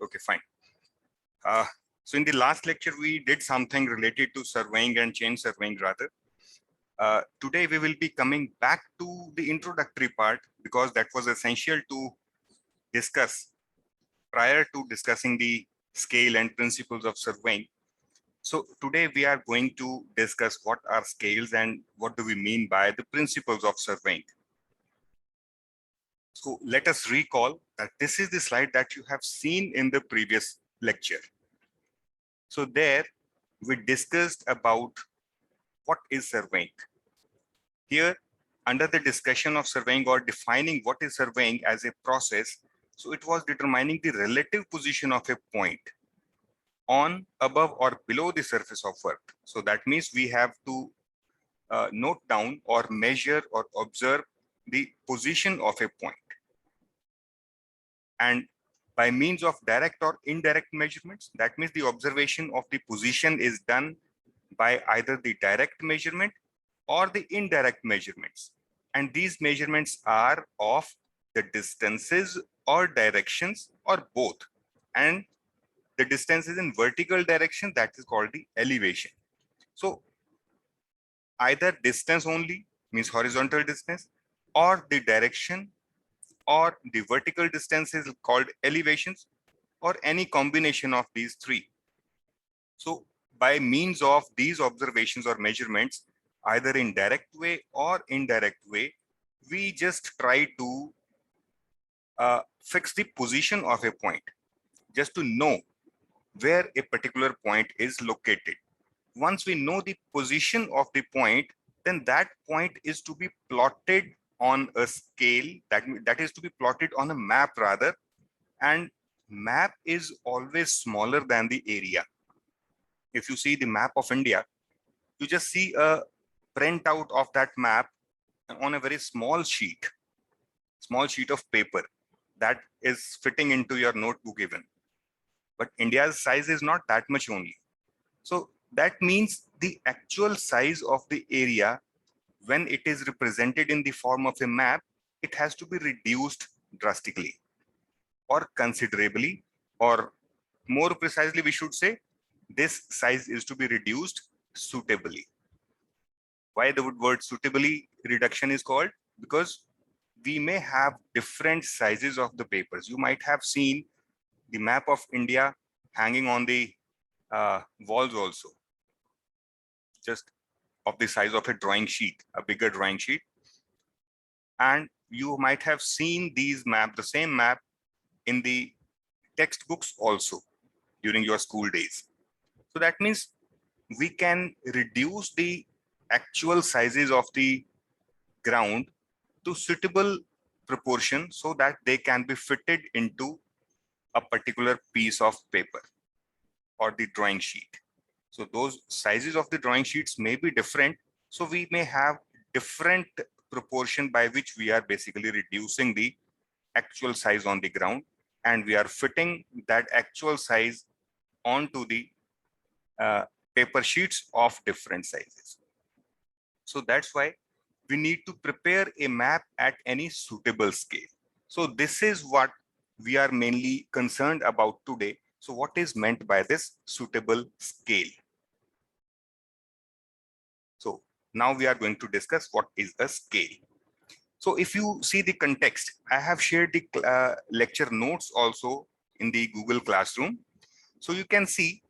Okay, fine. So in the last lecture, we did something related to surveying and change surveying rather. Today, we will be coming back to the introductory part because that was essential to discuss prior to discussing the scale and principles of surveying. So today we are going to discuss what are scales and what do we mean by the principles of surveying. So let us recall that this is the slide that you have seen in the previous lecture. So there we discussed about what is surveying. Here, under the discussion of surveying or defining what is surveying as a process, so it was determining the relative position of a point on, above, or below the surface of earth. So that means we have to note down or measure or observe the position of a point. And by means of direct or indirect measurements, that means the observation of the position is done by either the direct measurement or the indirect measurements. And these measurements are of the distances or directions or both. And the distance is in vertical direction, that is called the elevation. So either distance only means horizontal distance, or the direction or the vertical distance is called elevations, or any combination of these three. So by means of these observations or measurements, either in direct way or indirect way, we just try to fix the position of a point, just to know where a particular point is located. Once we know the position of the point, then that point is to be plotted on a scale, that is to be plotted on a map rather, and map is always smaller than the area. If you see the map of India, you just see a printout of that map on a very small sheet of paper that is fitting into your notebook even. But India's size is not that much only. So that means the actual size of the area, when it is represented in the form of a map, it has to be reduced drastically or considerably, or more precisely, we should say this size is to be reduced suitably. Why the word suitably reduction is called? Because we may have different sizes of the papers. You might have seen the map of India hanging on the walls also, just of the size of a drawing sheet, a bigger drawing sheet. And you might have seen these map, the same map in the textbooks also during your school days. So that means we can reduce the actual sizes of the ground to suitable proportion so that they can be fitted into a particular piece of paper or the drawing sheet. So those sizes of the drawing sheets may be different. So we may have different proportion by which we are basically reducing the actual size on the ground, and we are fitting that actual size onto the paper sheets of different sizes. So that's why we need to prepare a map at any suitable scale. So this is what we are mainly concerned about today. So what is meant by this suitable scale? So now we are going to discuss what is a scale. So if you see the context, I have shared the lecture notes also in the Google Classroom. So you can see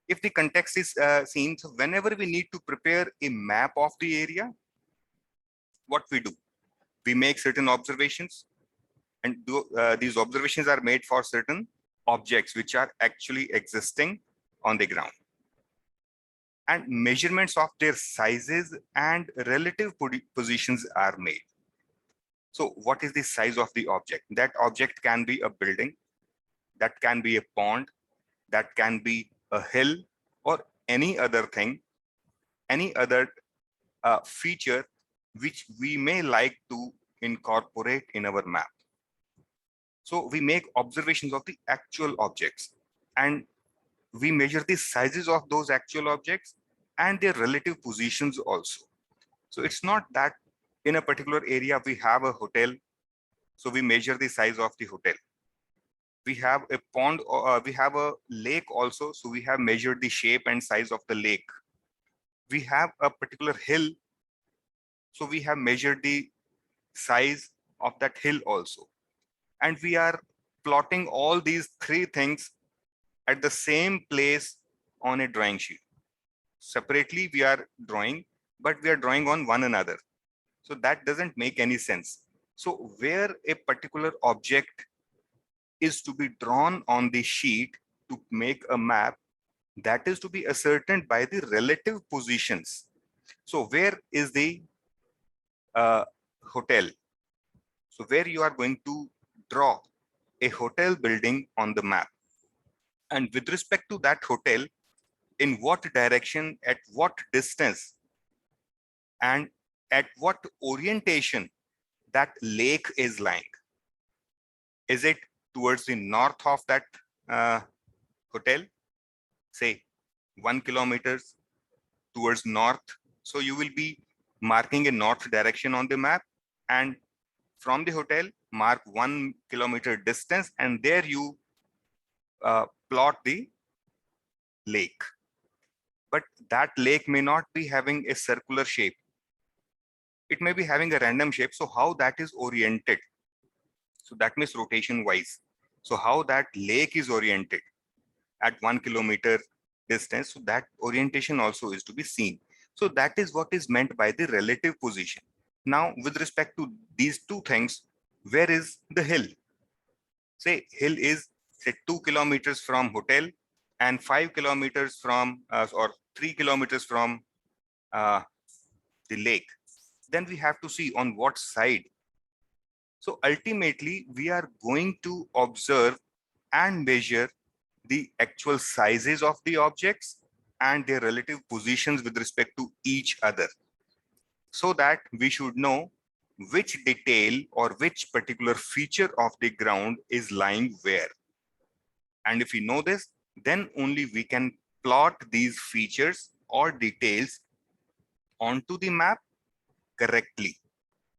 if the context is seen, so whenever we need to prepare a map of the area, what we do? We make certain observations, and these observations are made for certain objects which are actually existing on the ground. And measurements of their sizes and relative positions are made. So what is the size of the object? That object can be a building, that can be a pond, that can be a hill, or any other thing, any other feature which we may like to incorporate in our map. So we make observations of the actual objects, and we measure the sizes of those actual objects and their relative positions also. So it's not that in a particular area we have a hotel, so we measure the size of the hotel. We have a pond, we have a lake also. So we have measured the shape and size of the lake. We have a particular hill. So we have measured the size of that hill also. And we are plotting all these three things at the same place on a drawing sheet. Separately, we are drawing, but we are drawing on one another. So that doesn't make any sense. So where a particular object is to be drawn on the sheet to make a map, that is to be ascertained by the relative positions. So where is the hotel? So where you are going to draw a hotel building on the map. And with respect to that hotel, in what direction, at what distance, and at what orientation that lake is lying. Is it towards the north of that hotel? Say 1 kilometer towards north. So you will be marking a north direction on the map, and from the hotel, mark 1 kilometer distance, and there you plot the lake. But that lake may not be having a circular shape. It may be having a random shape. So how that is oriented? So that means rotation wise. So how that lake is oriented at 1 kilometer distance. So that orientation also is to be seen. So that is what is meant by the relative position. Now, with respect to these two things, where is the hill? Say hill is say 2 kilometers from hotel and 5 kilometers from or 3 kilometers from the lake. Then we have to see on what side. So ultimately, we are going to observe and measure the actual sizes of the objects and their relative positions with respect to each other, so that we should know which detail or which particular feature of the ground is lying where. And if we know this, then only we can plot these features or details onto the map correctly.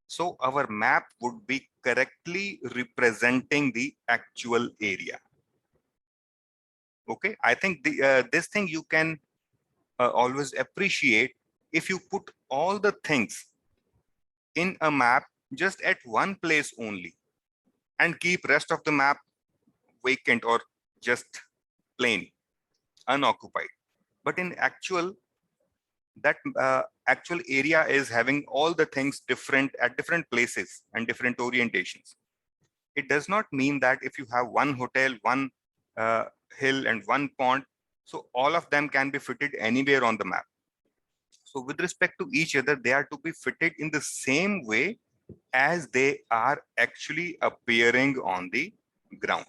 So our map would be correctly representing the actual area. Okay, I think this thing you can always appreciate if you put all the things in a map just at one place only and keep rest of the map vacant or just plain, unoccupied. But in actual, that actual area is having all the things different at different places and different orientations. It does not mean that if you have one hotel, one hill and one pond, so all of them can be fitted anywhere on the map. So with respect to each other, they are to be fitted in the same way as they are actually appearing on the ground.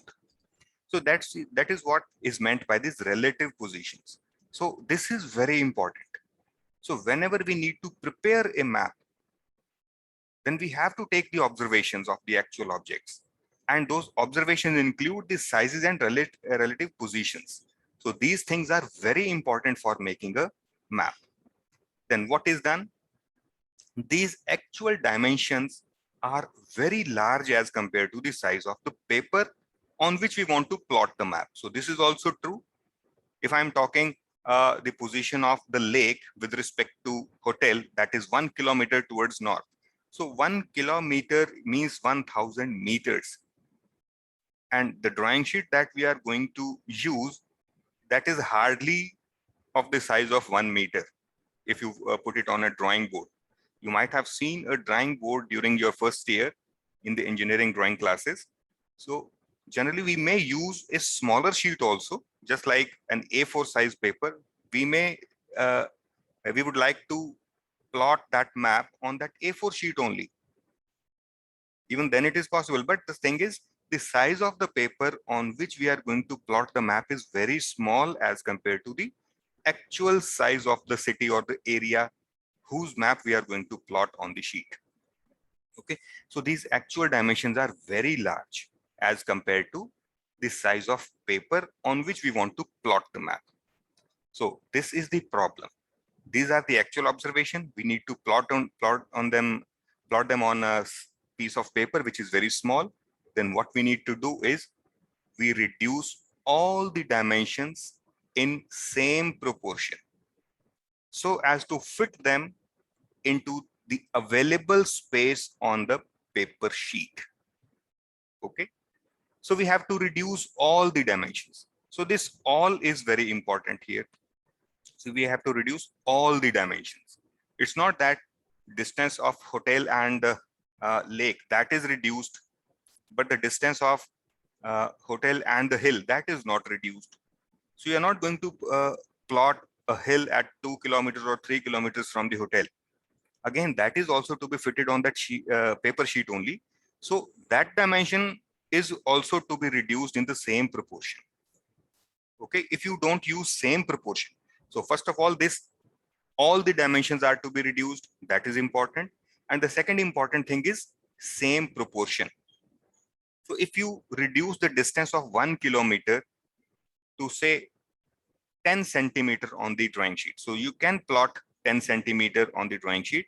So that is what is meant by these relative positions. So this is very important. So whenever we need to prepare a map, then we have to take the observations of the actual objects. And those observations include the sizes and relative positions. So these things are very important for making a map. Then what is done? These actual dimensions are very large as compared to the size of the paper on which we want to plot the map. So this is also true. If I'm talking the position of the lake with respect to hotel, that is 1 kilometer towards north. So 1 kilometer means 1000 meters. And the drawing sheet that we are going to use, that is hardly of the size of 1 meter. If you put it on a drawing board, you might have seen a drawing board during your first year in the engineering drawing classes. So generally we may use a smaller sheet also, just like an A4 size paper. We would like to plot that map on that A4 sheet only. Even then it is possible. But the thing is, the size of the paper on which we are going to plot the map is very small as compared to the actual size of the city or the area whose map we are going to plot on the sheet. Okay, so these actual dimensions are very large as compared to the size of paper on which we want to plot the map. So this is the problem. These are the actual observation. We need to plot them on a piece of paper which is very small. Then what we need to do is we reduce all the dimensions in same proportion so as to fit them into the available space on the paper sheet. Okay, so we have to reduce all the dimensions. So this all is very important here. So we have to reduce all the dimensions. It's not that distance of hotel and lake that is reduced, but the distance of hotel and the hill that is not reduced. So you're not going to plot a hill at 2 kilometers or 3 kilometers from the hotel. Again, that is also to be fitted on that paper sheet only. So that dimension is also to be reduced in the same proportion. Okay, if you don't use same proportion. So first of all, all the dimensions are to be reduced. That is important. And the second important thing is same proportion. So if you reduce the distance of 1 kilometer to say 10 centimeter on the drawing sheet. So you can plot 10 centimeter on the drawing sheet.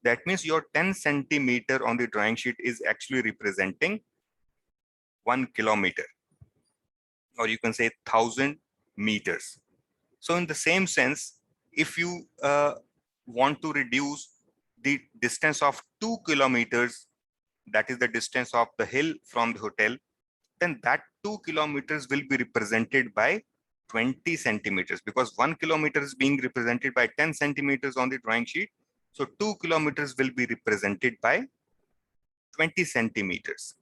That means your 10 centimeter on the drawing sheet is actually representing 1 kilometer, or you can say 1,000 meters. So in the same sense, if you want to reduce the distance of 2 kilometers, that is the distance of the hill from the hotel, then that 2 kilometers will be represented by 20 centimeters, because 1 kilometer is being represented by 10 centimeters on the drawing sheet. So 2 kilometers will be represented by 20 centimeters.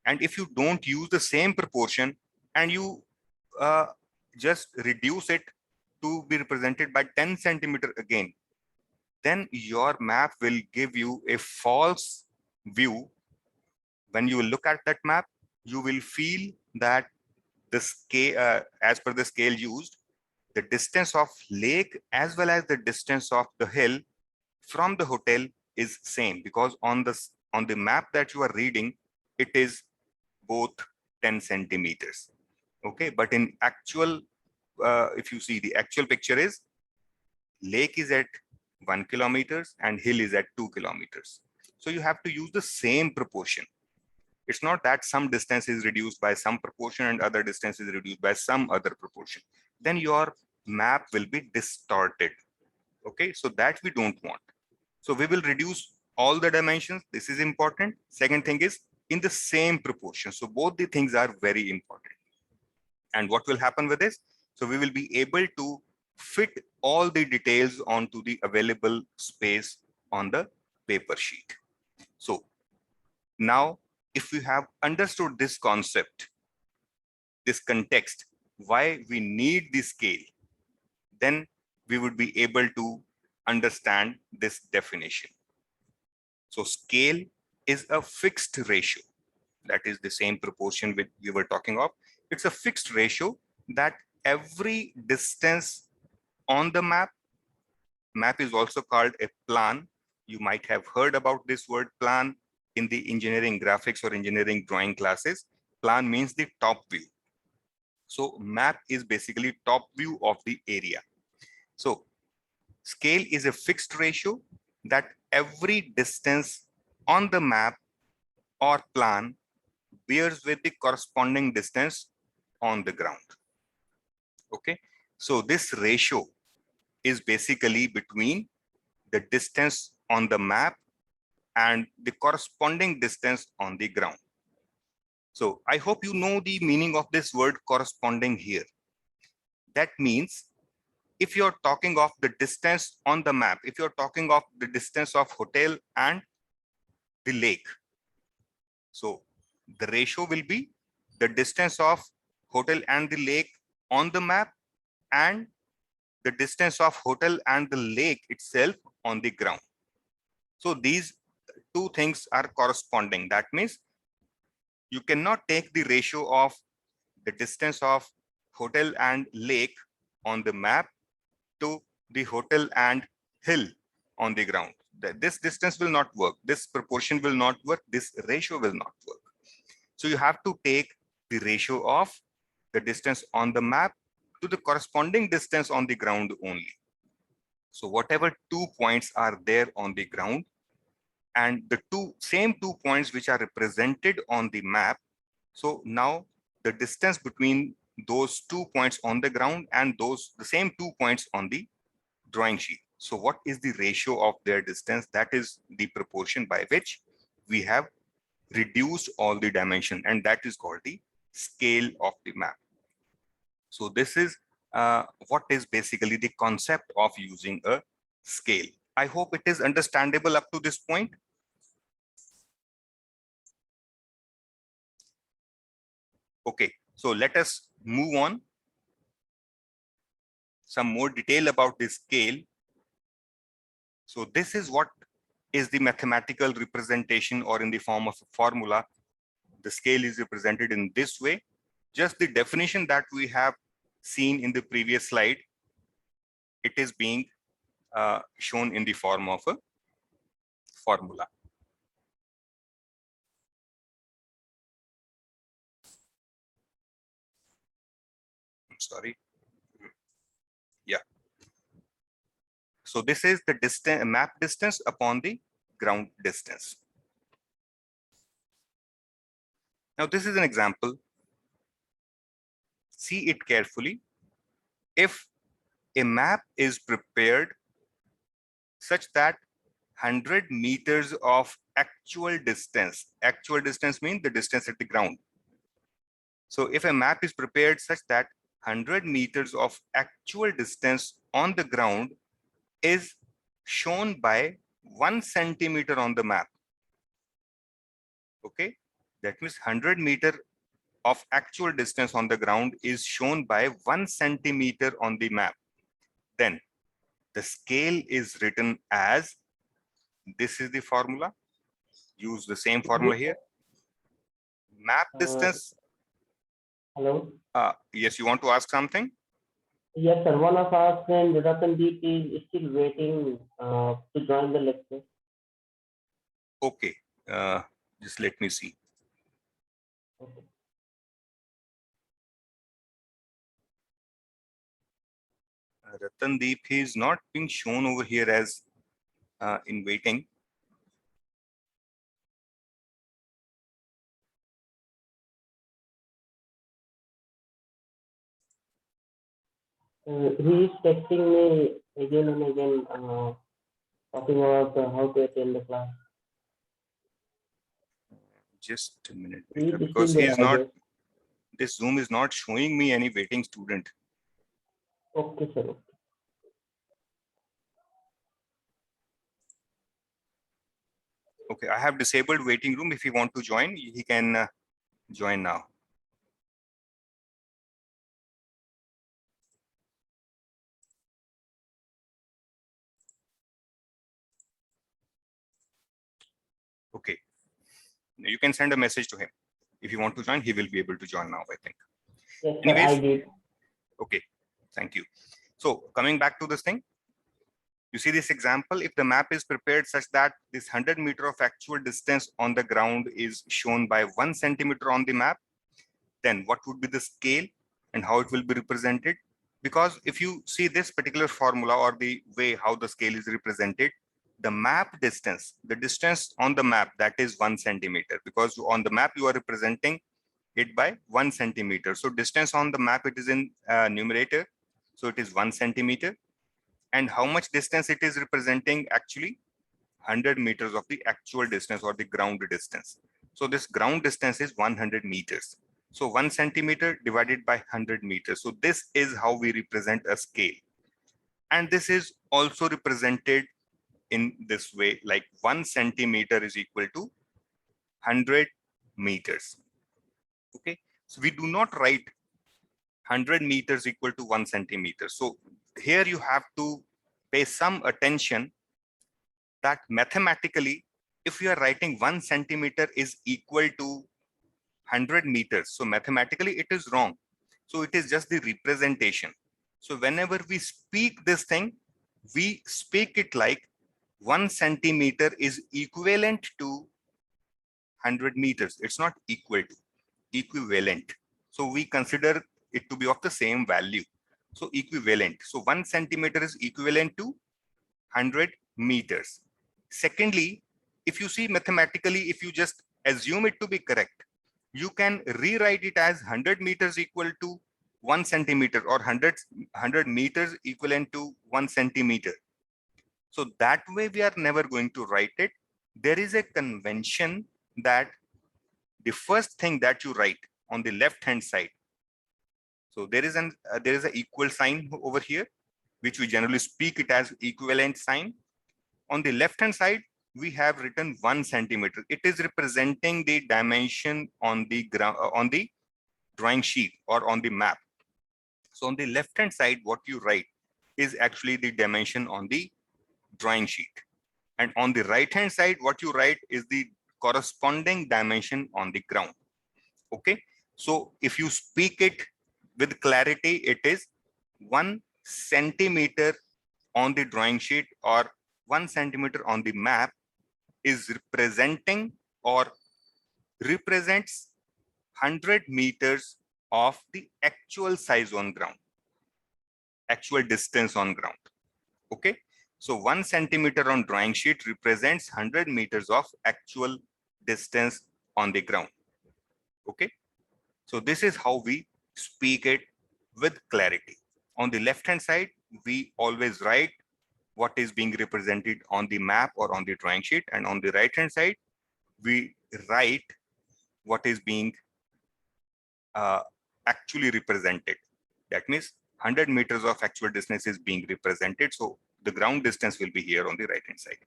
And if you don't use the same proportion and you just reduce it to be represented by 10 centimeter again, then your map will give you a false view. When you look at that map, you will feel that the scale, as per the scale used, the distance of lake as well as the distance of the hill from the hotel is same, because on the map that you are reading, it is both 10 centimeters. Okay, but in actual, if you see, the actual picture is lake is at 1 kilometers and hill is at 2 kilometers. So you have to use the same proportion. It's not that some distance is reduced by some proportion and other distance is reduced by some other proportion. Then your map will be distorted. Okay, so that we don't want. So we will reduce all the dimensions. This is important. Second thing is in the same proportion. So both the things are very important. And what will happen with this? So we will be able to fit all the details onto the available space on the paper sheet. So now, if we have understood this concept, this context, why we need the scale, then we would be able to understand this definition. So scale is a fixed ratio. That is the same proportion we were talking of. It's a fixed ratio that every distance on the map is also called a plan. You might have heard about this word plan in the engineering graphics or engineering drawing classes. Plan means the top view. So map is basically top view of the area. So scale is a fixed ratio that every distance on the map or plan bears with the corresponding distance on the ground. Okay, so this ratio is basically between the distance on the map and the corresponding distance on the ground. So I hope you know the meaning of this word corresponding here. That means if you're talking of the distance on the map, if you're talking of the distance of hotel and the lake, so the ratio will be the distance of hotel and the lake on the map and the distance of hotel and the lake itself on the ground. So these two things are corresponding. That means you cannot take the ratio of the distance of hotel and lake on the map to the hotel and hill on the ground. This distance will not work. This proportion will not work. This ratio will not work. So you have to take the ratio of the distance on the map to the corresponding distance on the ground only. So whatever 2 points are there on the ground and the same 2 points which are represented on the map. So now the distance between those 2 points on the ground and the same 2 points on the drawing sheet. So what is the ratio of their distance? That is the proportion by which we have reduced all the dimension, and that is called the scale of the map. So this is what is basically the concept of using a scale. I hope it is understandable up to this point. Okay, so let us move on. Some more detail about this scale. So this is what is the mathematical representation, or in the form of a formula. The scale is represented in this way. Just the definition that we have seen in the previous slide, it is being shown in the form of a formula. I'm sorry. Yeah. So this is the distance, map distance upon the ground distance. Now this is an example. See it carefully. If a map is prepared such that 100 meters of actual distance means the distance at the ground. So if a map is prepared such that 100 meters of actual distance on the ground is shown by 1 centimeter on the map. Okay, that means 100 meter of actual distance on the ground is shown by 1 centimeter on the map. Then the scale is written as, this is the formula. Use the same formula here. Map distance. Hello. Yes, you want to ask something? Yes, sir. One of our friends, Ratandeep, is still waiting to join the lecture. Okay, just let me see. Okay. Ratandeep, he is not being shown over here as in waiting. He is texting me again and again, talking about how to attend the class. Just a minute, He because is he there, is not, this Zoom is not showing me any waiting student. Okay, sir. Okay, I have disabled waiting room. If you want to join, he can join now. Okay, you can send a message to him. If you want to join, he will be able to join now, I think. Yes, sir, Anyways, I did. Okay, thank you. So coming back to this thing, you see this example, if the map is prepared such that this 100 meter of actual distance on the ground is shown by 1 centimeter on the map, then what would be the scale and how it will be represented? Because if you see this particular formula, or the way how the scale is represented, the map distance, the distance on the map, that is 1 centimeter, because on the map you are representing it by 1 centimeter. So distance on the map, it is in numerator, so it is 1 centimeter. And how much distance it is representing? Actually 100 meters of the actual distance, or the ground distance. So this ground distance is 100 meters. So 1 centimeter divided by 100 meters. So this is how we represent a scale. And this is also represented in this way, like 1 centimeter is equal to 100 meters. Okay, so we do not write 100 meters equal to 1 centimeter. So here you have to pay some attention that mathematically, if you are writing 1 centimeter is equal to 100 meters, so mathematically it is wrong. So it is just the representation. So whenever we speak this thing, we speak it like 1 centimeter is equivalent to 100 meters. It's not equal to, equivalent. So we consider it to be of the same value. So equivalent. So 1 centimeter is equivalent to 100 meters. Secondly, if you see mathematically, if you just assume it to be correct, you can rewrite it as 100 meters equal to 1 centimeter or 100 meters equivalent to 1 centimeter. So that way we are never going to write it. There is a convention that the first thing that you write on the left hand side. So there is an equal sign over here, which we generally speak it as equivalent sign. On the left hand side, we have written 1 centimeter. It is representing the dimension on the ground, on the drawing sheet or on the map. So on the left hand side, what you write is actually the dimension on the drawing sheet. And on the right hand side, what you write is the corresponding dimension on the ground. Okay. So if you speak it with clarity, it is 1 centimeter on the drawing sheet or 1 centimeter on the map is representing or represents 100 meters of the actual size on ground, actual distance on ground. Okay. So 1 centimeter on drawing sheet represents 100 meters of actual distance on the ground. Okay. So this is how we speak it with clarity. On the left hand side, we always write what is being represented on the map or on the drawing sheet. And on the right hand side, we write what is being actually represented. That means 100 meters of actual distance is being represented. So the ground distance will be here on the right hand side.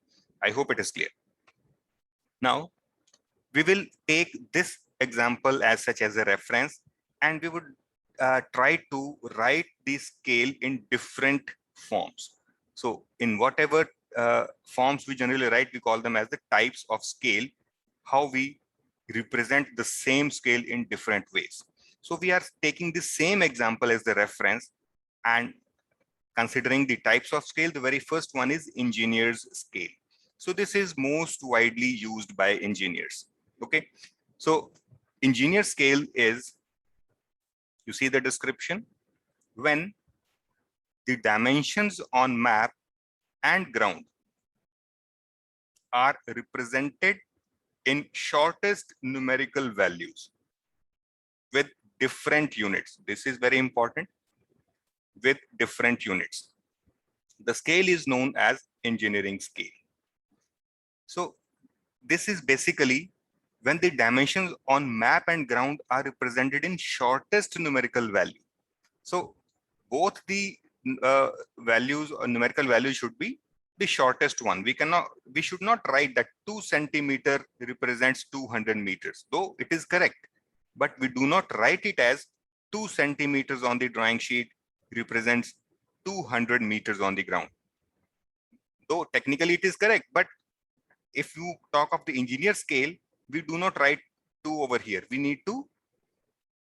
I hope it is clear. Now, we will take this example as such as a reference, and we would try to write the scale in different forms. So in whatever forms we generally write, we call them as the types of scale, how we represent the same scale in different ways. So we are taking the same example as the reference and considering the types of scale. The very first one is engineer's scale. So this is most widely used by engineers. Okay. So engineer scale is, you see the description, when the dimensions on map and ground are represented in shortest numerical values with different units. This is very important, with different units. The scale is known as engineering scale. So this is basically when the dimensions on map and ground are represented in shortest numerical value. So both the values or numerical values should be the shortest one. We should not write that 2 centimeter represents 200 meters, though it is correct, but we do not write it as 2 centimeters on the drawing sheet represents 200 meters on the ground. Though technically it is correct, but if you talk of the engineer scale, we do not write 2 over here. We need to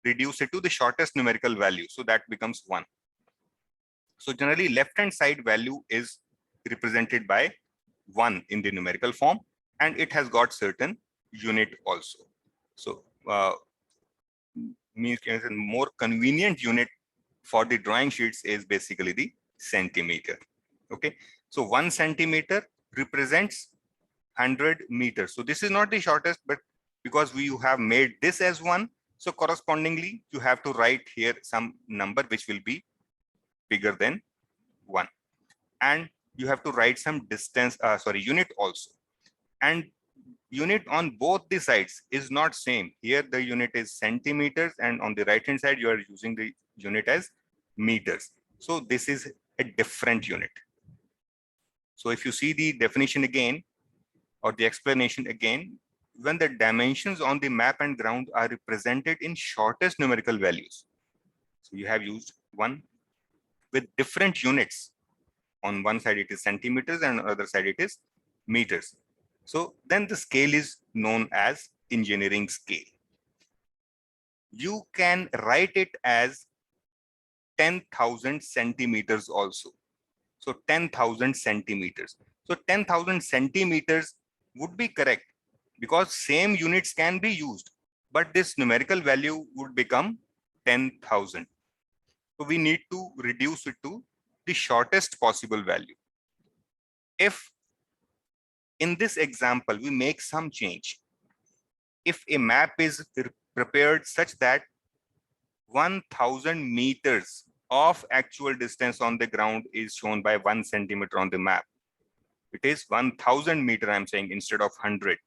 reduce it to the shortest numerical value. So that becomes 1. So generally left-hand side value is represented by 1 in the numerical form, and it has got certain unit also. So means a more convenient unit for the drawing sheets is basically the centimeter. Okay. So 1 centimeter represents 100 meters. So this is not the shortest, but because we have made this as 1, so correspondingly you have to write here some number which will be bigger than 1, and you have to write some distance, unit also. And unit on both the sides is not same. Here the unit is centimeters, and on the right hand side you are using the unit as meters. So this is a different unit. So if you see the definition again, or the explanation again, when the dimensions on the map and ground are represented in shortest numerical values. So you have used 1 with different units. On one side it is centimeters and on the other side it is meters. So then the scale is known as engineering scale. You can write it as 10,000 centimeters also. So 10,000 centimeters. So 10,000 centimeters would be correct because same units can be used, but this numerical value would become 10,000. So we need to reduce it to the shortest possible value. If in this example we make some change, if a map is prepared such that 1000 meters of actual distance on the ground is shown by 1 centimeter on the map. It is 1000 meter, I'm saying, instead of 100.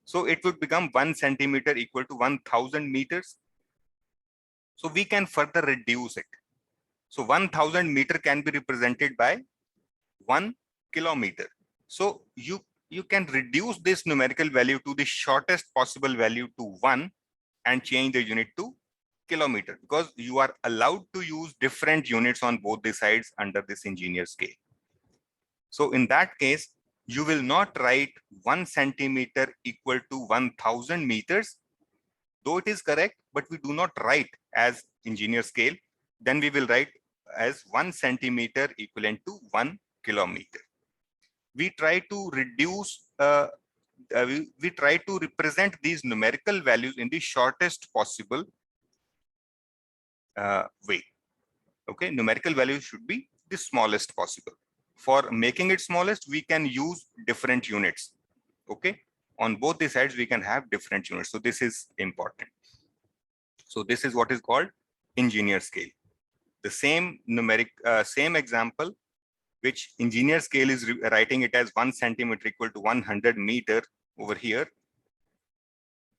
So it would become 1 centimeter equal to 1000 meters. So we can further reduce it. So 1000 meter can be represented by 1 kilometer. So you can reduce this numerical value to the shortest possible value to 1 and change the unit to kilometer, because you are allowed to use different units on both the sides under this engineer scale. So in that case, you will not write 1 centimeter equal to 1000 meters, though it is correct, but we do not write as engineer scale. Then we will write as 1 centimeter equivalent to 1 kilometer. We try to reduce, we try to represent these numerical values in the shortest possible way. Okay, numerical values should be the smallest possible. For making it smallest, we can use different units. Okay, on both the sides, we can have different units. So this is important. So this is what is called engineer scale. The same numeric, same example, which engineer scale is writing it as 1 centimeter equal to 100 meter over here.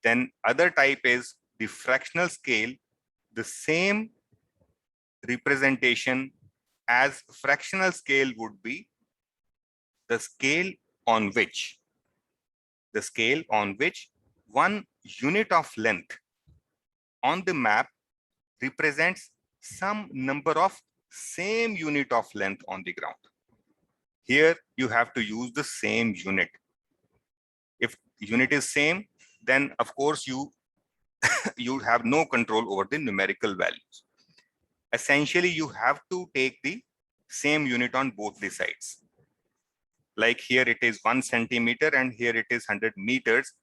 Then other type is the fractional scale, the same representation as fractional scale would be the scale on which 1 unit of length on the map represents some number of same unit of length on the ground. Here you have to use the same unit. If unit is same, then of course you have no control over the numerical values. Essentially, you have to take the same unit on both the sides. Like here it is 1 centimeter and here it is 100 meters.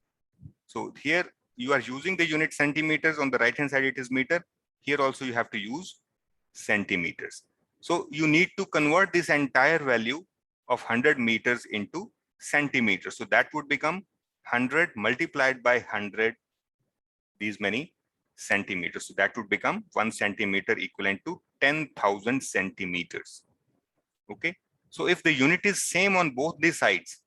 So here you are using the unit centimeters, on the right hand side it is meter. Here also you have to use centimeters. So you need to convert this entire value of 100 meters into centimeters. So that would become 100 multiplied by 100, these many centimeters. So that would become 1 centimeter equivalent to 10,000 centimeters. Okay. So if the unit is same on both the sides,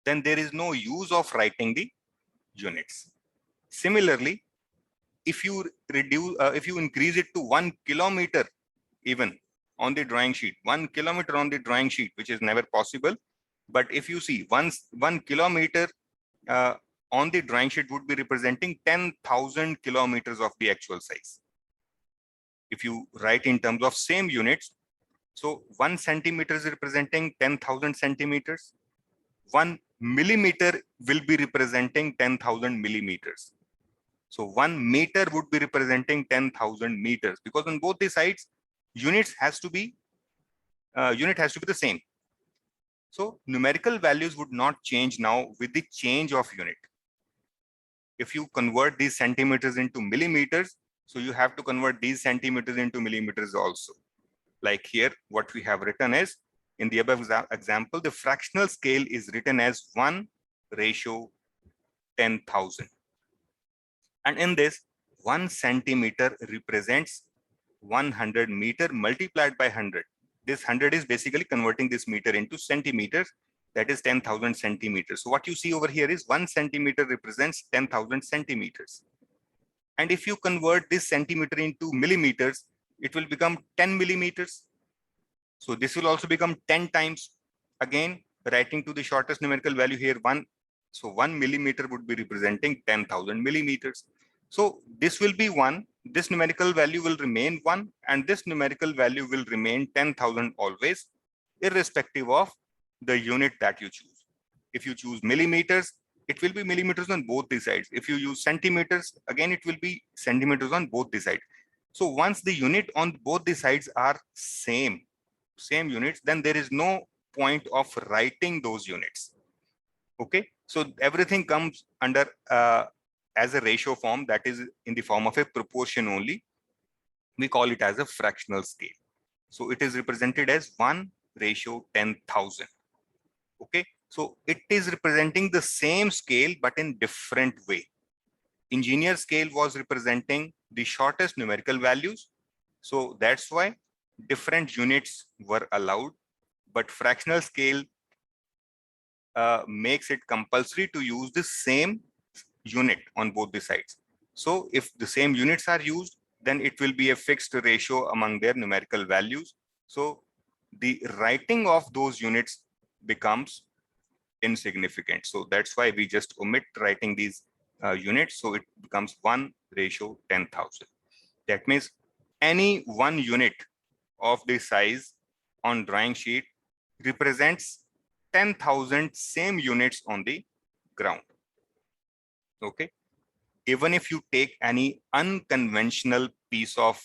then there is no use of writing the units. Similarly, if you reduce, if you increase it to 1 kilometer even on the drawing sheet, 1 kilometer on the drawing sheet, which is never possible. But if you see 1 kilometer on the drawing sheet would be representing 10,000 kilometers of the actual size. If you write in terms of same units, so 1 centimeter is representing 10,000 centimeters. 1 millimeter will be representing 10,000 millimeters. So 1 meter would be representing 10,000 meters, because on both the sides, unit has to be the same. So numerical values would not change now with the change of unit. If you convert these centimeters into millimeters, so you have to convert these centimeters into millimeters also. Like here, what we have written is, in the above example, the fractional scale is written as 1:10,000. And in this, 1 centimeter represents 100 meter multiplied by 100. This 100 is basically converting this meter into centimeters. That is 10,000 centimeters. So what you see over here is 1 centimeter represents 10,000 centimeters. And if you convert this centimeter into millimeters, it will become 10 millimeters. So this will also become 10 times. Again, writing to the shortest numerical value here, 1. So 1 millimeter would be representing 10,000 millimeters. So this will be 1. This numerical value will remain 1, and this numerical value will remain 10,000 always, irrespective of the unit that you choose. If you choose millimeters, it will be millimeters on both the sides. If you use centimeters, again, it will be centimeters on both the sides. So once the unit on both the sides are same units, then there is no point of writing those units. Okay, so everything comes under as a ratio form, that is in the form of a proportion only. We call it as a fractional scale. So it is represented as 1:10,000. Okay, so it is representing the same scale but in different way. engineer scale was representing the shortest numerical values. So that's why different units were allowed, but fractional scale makes it compulsory to use the same unit on both the sides. So if the same units are used, then it will be a fixed ratio among their numerical values. So the writing of those units becomes insignificant. So that's why we just omit writing these units. So it becomes 1:10,000. That means any one unit of the size on drawing sheet represents 10,000 same units on the ground. Okay. Even if you take any unconventional piece of,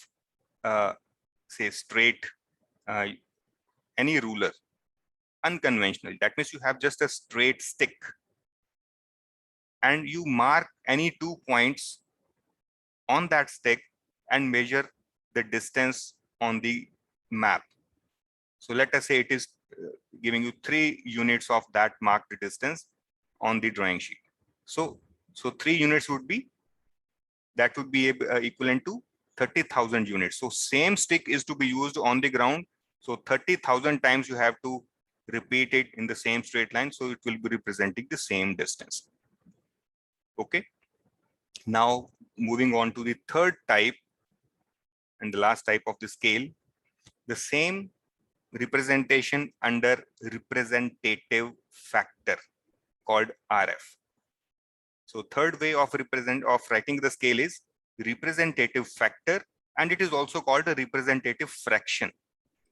say, straight, any ruler, unconventional, that means you have just a straight stick, and you mark any 2 points on that stick and measure the distance on the map. So let us say it is giving you 3 units of that marked distance on the drawing sheet. So 3 units would be, that would be equivalent to 30,000 units. So same stick is to be used on the ground. So 30,000 times you have to repeat it in the same straight line. So it will be representing the same distance. Okay. Now moving on to the third type and the last type of the scale, the same representation under representative factor called RF. So third way of writing the scale is representative factor, and it is also called a representative fraction.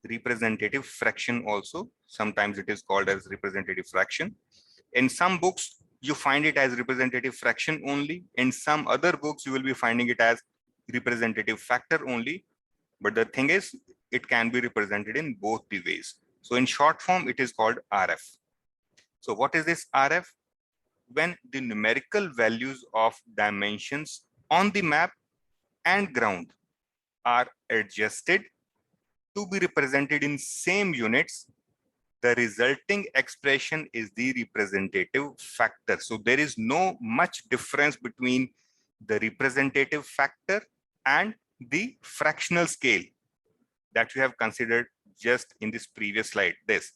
Representative fraction also, sometimes it is called as representative fraction. In some books, you find it as representative fraction only. In some other books, you will be finding it as representative factor only. But the thing is, it can be represented in both the ways. So in short form, it is called RF. So what is this RF? When the numerical values of dimensions on the map and ground are adjusted to be represented in same units, the resulting expression is the representative factor. So there is no much difference between the representative factor and the fractional scale that you have considered just in this previous slide. This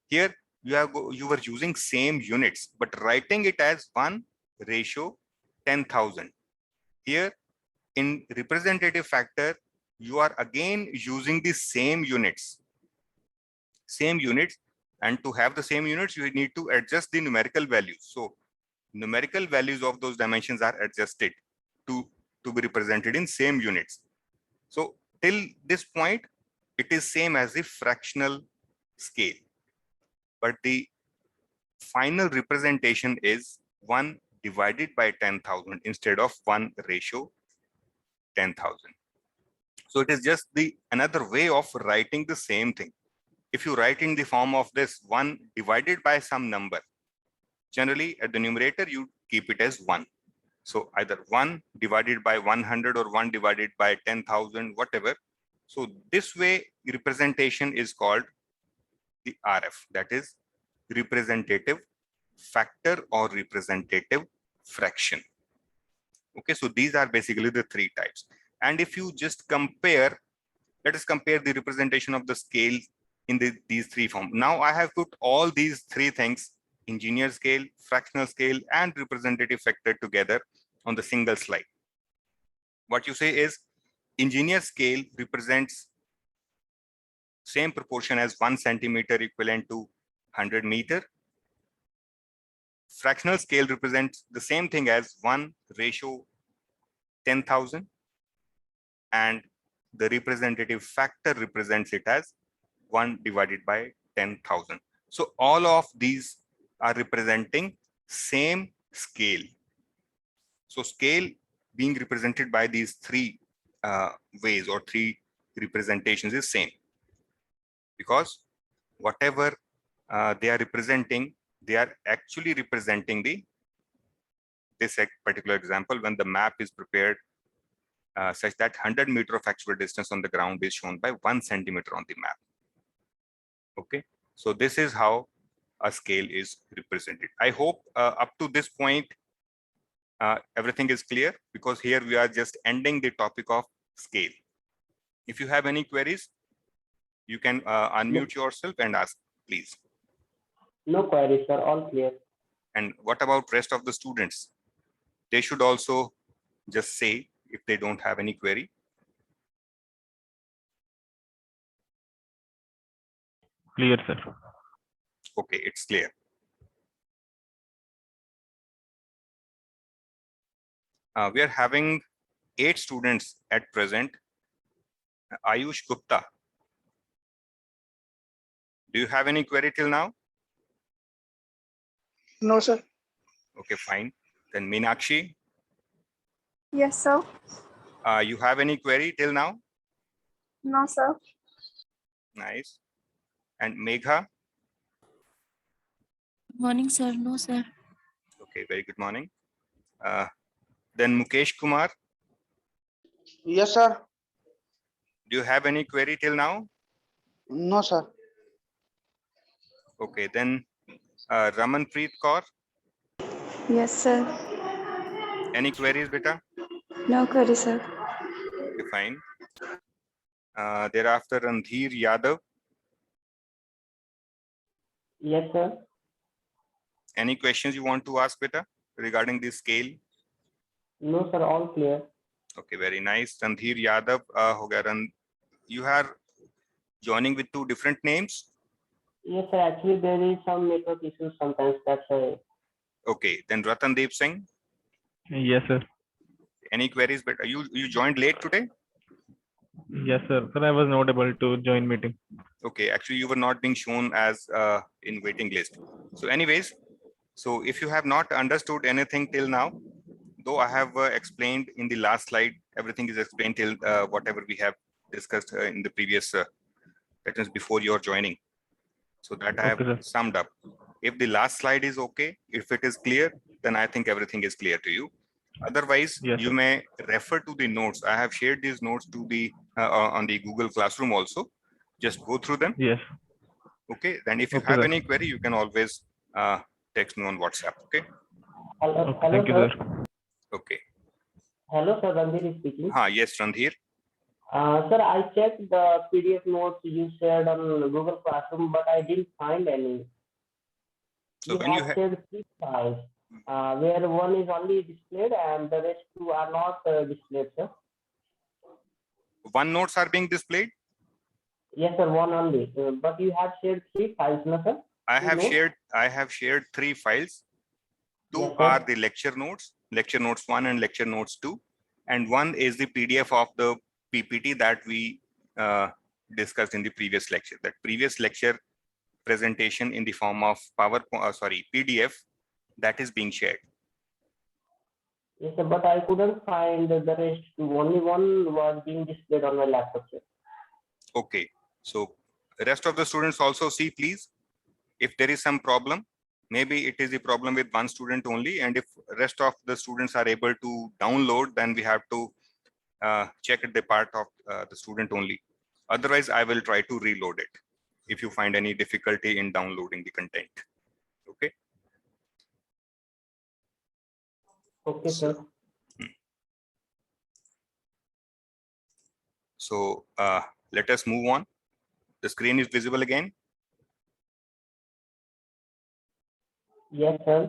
here you were using same units, but writing it as 1:10,000. Here in representative factor, you are again using the same units. And to have the same units, you need to adjust the numerical values. So numerical values of those dimensions are adjusted to be represented in same units. So till this point, it is same as the fractional scale, but the final representation is 1/10,000 instead of 1:10,000. So it is just another way of writing the same thing. If you write in the form of this 1 divided by some number, generally at the numerator, you keep it as 1. So either 1 divided by 100 or 1 divided by 10,000, whatever. So this way representation is called the RF, that is representative factor or representative fraction. Okay, so these are basically the 3 types. And if you just compare, let us compare the representation of the scale in these 3 forms. Now I have put all these 3 things, engineer scale, fractional scale, and representative factor together on the single slide. What you say is engineer scale represents same proportion as 1 centimeter equivalent to 100 meter. Fractional scale represents the same thing as 1:10,000, and the representative factor represents it as 1 divided by 10,000. So all of these are representing same scale. So scale being represented by these 3 ways or 3 representations is same, because whatever they are representing, they are actually representing this particular example when the map is prepared such that 100 meter of actual distance on the ground is shown by 1 centimeter on the map. Okay, so this is how a scale is represented. I hope up to this point Everything is clear, because here we are just ending the topic of scale. If you have any queries, you can unmute yourself and ask, please. No queries, sir. All clear. And what about rest of the students? They should also just say if they don't have any query. Clear, sir. Okay, it's clear. We are having 8 students at present. Ayush Gupta, do you have any query till now? No, sir. Okay, fine. Then Meenakshi, Yes, sir. you have any query till now? No, sir. Nice. And Megha, Morning, sir. No, sir. okay, very good morning. Then Mukesh Kumar, Yes, sir. do you have any query till now? No, sir. Okay, then Ramanpreet Kaur, Yes, sir. any queries, beta? No query, sir. Okay, fine. Thereafter, Randhir Yadav, Yes, sir. any questions you want to ask, beta, regarding the scale? No, sir. All clear. Okay, very nice. Randhir Yadav, ho gaya. You are joining with 2 different names? Yes, sir. Actually, there is some network issues sometimes. That's why. Okay, then Ratandeep Singh, Yes, sir. any queries? But you joined late today? Yes, sir. Sir, I was not able to join meeting. Okay, actually you were not being shown as in waiting list. So anyways, so if you have not understood anything till now, though I have explained in the last slide, everything is explained till whatever we have discussed in the previous that is before your joining. So that I have Okay, sir. summed up. If the last slide is okay, if it is clear, then I think everything is clear to you. Otherwise, Yes, you sir. may refer to the notes. I have shared these notes to the on the Google Classroom also. Just go through them. Yes. Okay. Then if you Okay, have sir. any query, you can always text me on WhatsApp. Okay. Hello, Okay, hello, thank you, sir. sir. Okay. Hello, sir. Randhir is speaking. Yes, Randhir. Sir, I checked the PDF notes you shared on Google Classroom, but I didn't find any. So You when you have shared 3 files, where one is only displayed and the rest 2 are not displayed, sir. one notes are being displayed, Yes, sir, one only. But you have shared 3 files, no, sir? I Three have shared 3 files. 2 Yes, sir. are the lecture notes 1 and lecture notes 2, and 1 is the PDF of the PPT that we discussed in the previous lecture. That previous lecture presentation in the form of PDF that is being shared. Yes, sir, but I couldn't find the rest 2. Only one was being displayed on my laptop, sir. Okay, so the rest of the students also see, please. If there is some problem, maybe it is a problem with one student only, and if rest of the students are able to download, then we have to check at the part of the student only. Otherwise, I will try to reload it if you find any difficulty in downloading the content. Okay. Okay, sir. So let us move on. The screen is visible again. Yes, sir.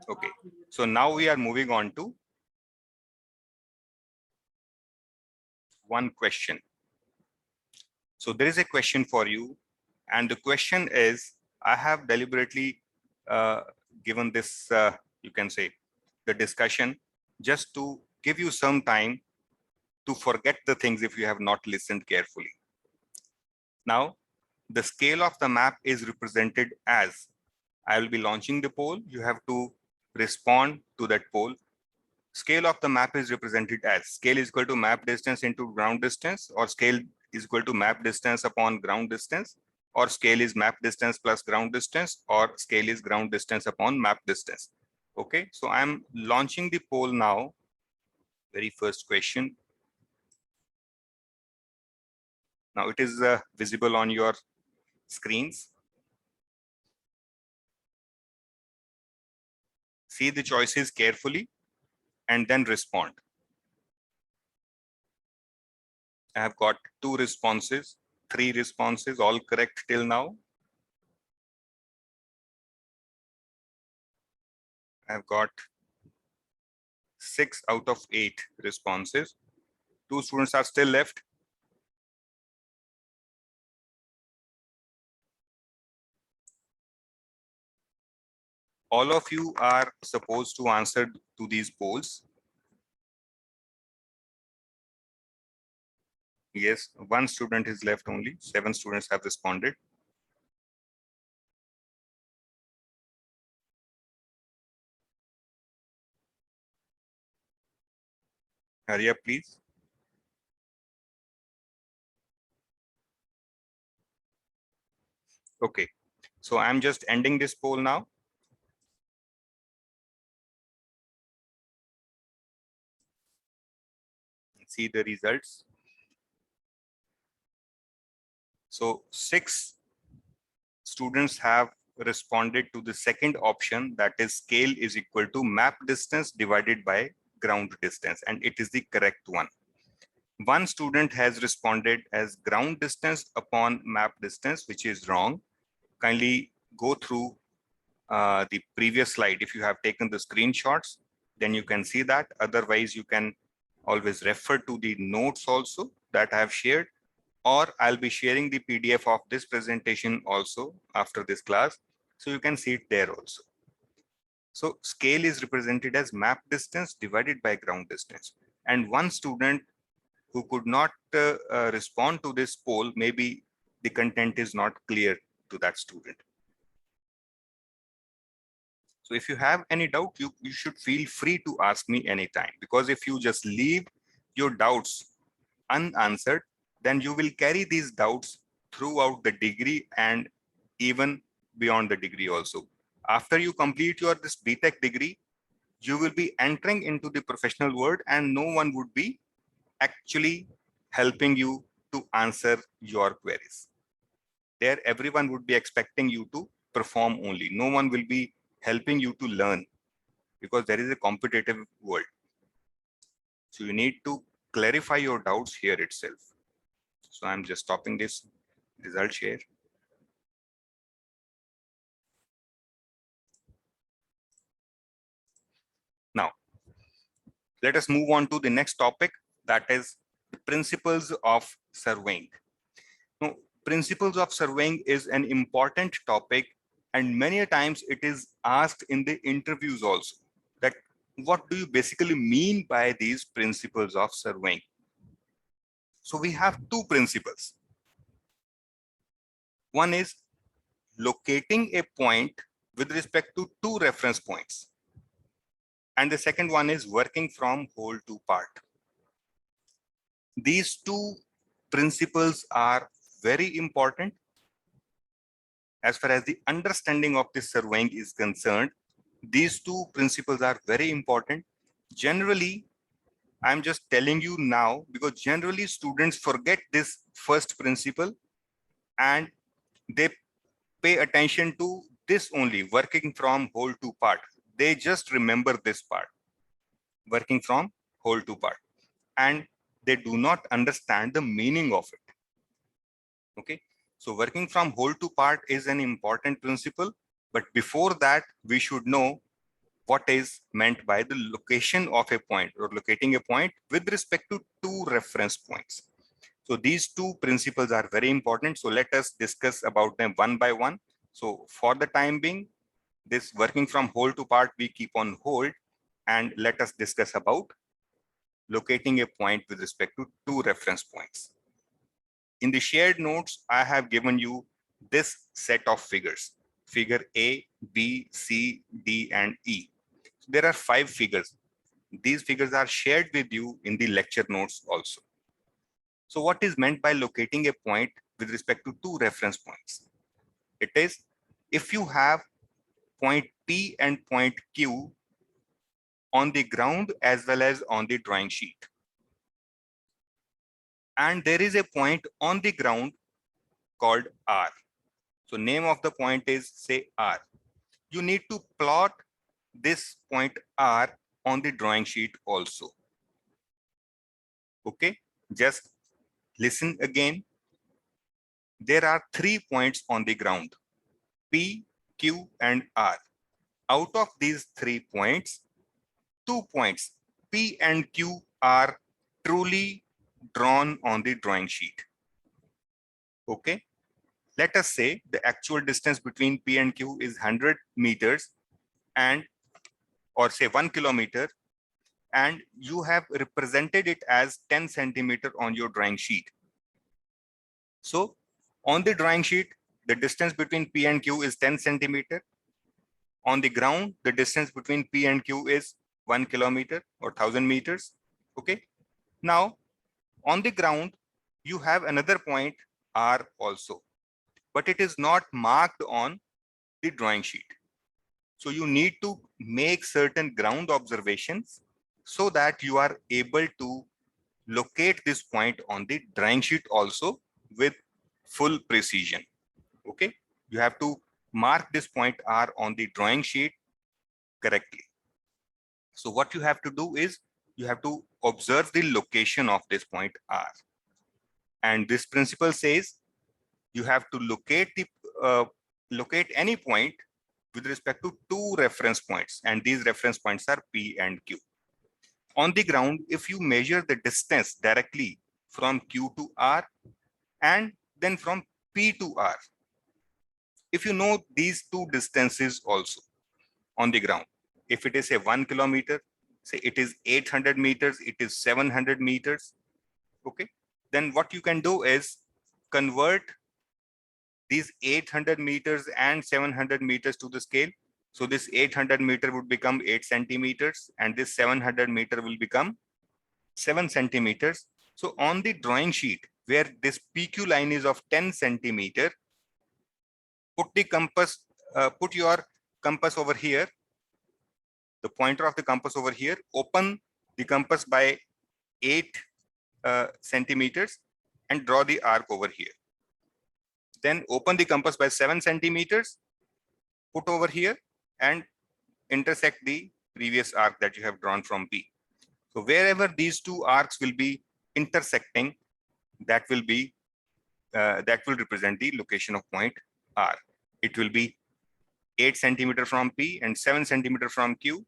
Okay. So now we are moving on to one question. So there is a question for you, and the question is, I have deliberately given this, you can say, the discussion just to give you some time to forget the things if you have not listened carefully. Now, the scale of the map is represented as, I will be launching the poll. You have to respond to that poll. Scale of the map is represented as scale is equal to map distance into ground distance, or scale is equal to map distance upon ground distance, or scale is map distance plus ground distance, or scale is ground distance upon map distance. Okay, so I'm launching the poll now. Very first question. Now it is visible on your screens. See the choices carefully. and then respond. I have got 2 responses, 3 responses, all correct till now. I've got 6 out of 8 responses. 2 students are still left. All of you are supposed to answer to these polls. Yes, 1 student is left only. 7 students have responded. Hurry up, please. Okay, so I'm just ending this poll now. See the results. So 6 students have responded to the second option, that is scale is equal to map distance divided by ground distance, and it is the correct one. 1 student has responded as ground distance upon map distance, which is wrong. Kindly go through the previous slide. If you have taken the screenshots, then you can see that. Otherwise, you can always refer to the notes also that I have shared, or I'll be sharing the PDF of this presentation also after this class, so you can see it there also. So scale is represented as map distance divided by ground distance. And 1 student who could not respond to this poll, maybe the content is not clear to that student. So if you have any doubt, you should feel free to ask me anytime, because if you just leave your doubts unanswered, then you will carry these doubts throughout the degree and even beyond the degree also. After you complete your this BTech degree, you will be entering into the professional world and no one would be actually helping you to answer your queries. There, everyone would be expecting you to perform only. No one will be helping you to learn, because there is a competitive world. So you need to clarify your doubts here itself. So I'm just stopping this result share. Now, let us move on to the next topic, that is the principles of surveying. Now, principles of surveying is an important topic, and many a times it is asked in the interviews also, that what do you basically mean by these principles of surveying? So we have 2 principles. One is locating a point with respect to 2 reference points. And the second one is working from whole to part. These 2 principles are very important as far as the understanding of this surveying is concerned. These 2 principles are very important. Generally, I'm just telling you now because generally students forget this first principle and they pay attention to this only, working from whole to part. They just remember this part, working from whole to part, and they do not understand the meaning of it. Okay, so working from whole to part is an important principle, but before that we should know what is meant by the location of a point or locating a point with respect to 2 reference points. So these 2 principles are very important. So let us discuss about them one by one. So for the time being, this working from whole to part, we keep on hold, and let us discuss about locating a point with respect to 2 reference points. In the shared notes, I have given you this set of figures, figure A, B, C, D, and E. There are 5 figures. These figures are shared with you in the lecture notes also. So what is meant by locating a point with respect to 2 reference points? It is if you have point P and point Q on the ground as well as on the drawing sheet, and there is a point on the ground called R. So name of the point is, say, R. You need to plot this point R on the drawing sheet also. Okay, just listen again. There are 3 points on the ground, P, Q, and R. Out of these 3 points, 2 points, P and Q, are truly drawn on the drawing sheet. Okay, let us say the actual distance between P and Q is 100 meters, and or say 1 kilometer, and you have represented it as 10 centimeter on your drawing sheet. So on the drawing sheet, the distance between P and Q is 10 centimeter. On the ground, the distance between P and Q is 1 kilometer or 1000 meters. Okay. Now, on the ground, you have another point R also, but it is not marked on the drawing sheet. So you need to make certain ground observations so that you are able to locate this point on the drawing sheet also with full precision. Okay, you have to mark this point R on the drawing sheet correctly. So what you have to do is you have to observe the location of this point R. And this principle says you have to locate any point with respect to 2 reference points, and these reference points are P and Q. On the ground, if you measure the distance directly from Q to R and then from P to R, if you know these 2 distances also on the ground, if it is a 1 kilometer, say it is 800 meters, it is 700 meters, okay, then what you can do is convert these 800 meters and 700 meters to the scale. So this 800 meter would become 8 centimeters, and this 700 meter will become 7 centimeters. So on the drawing sheet, where this PQ line is of 10 centimeter, put your compass over here, the pointer of the compass over here, open the compass by 8 centimeters and draw the arc over here. Then open the compass by 7 centimeters, put over here and intersect the previous arc that you have drawn from P. So wherever these 2 arcs will be intersecting, that will represent the location of point R. It will be 8 centimeter from P and 7 centimeter from Q,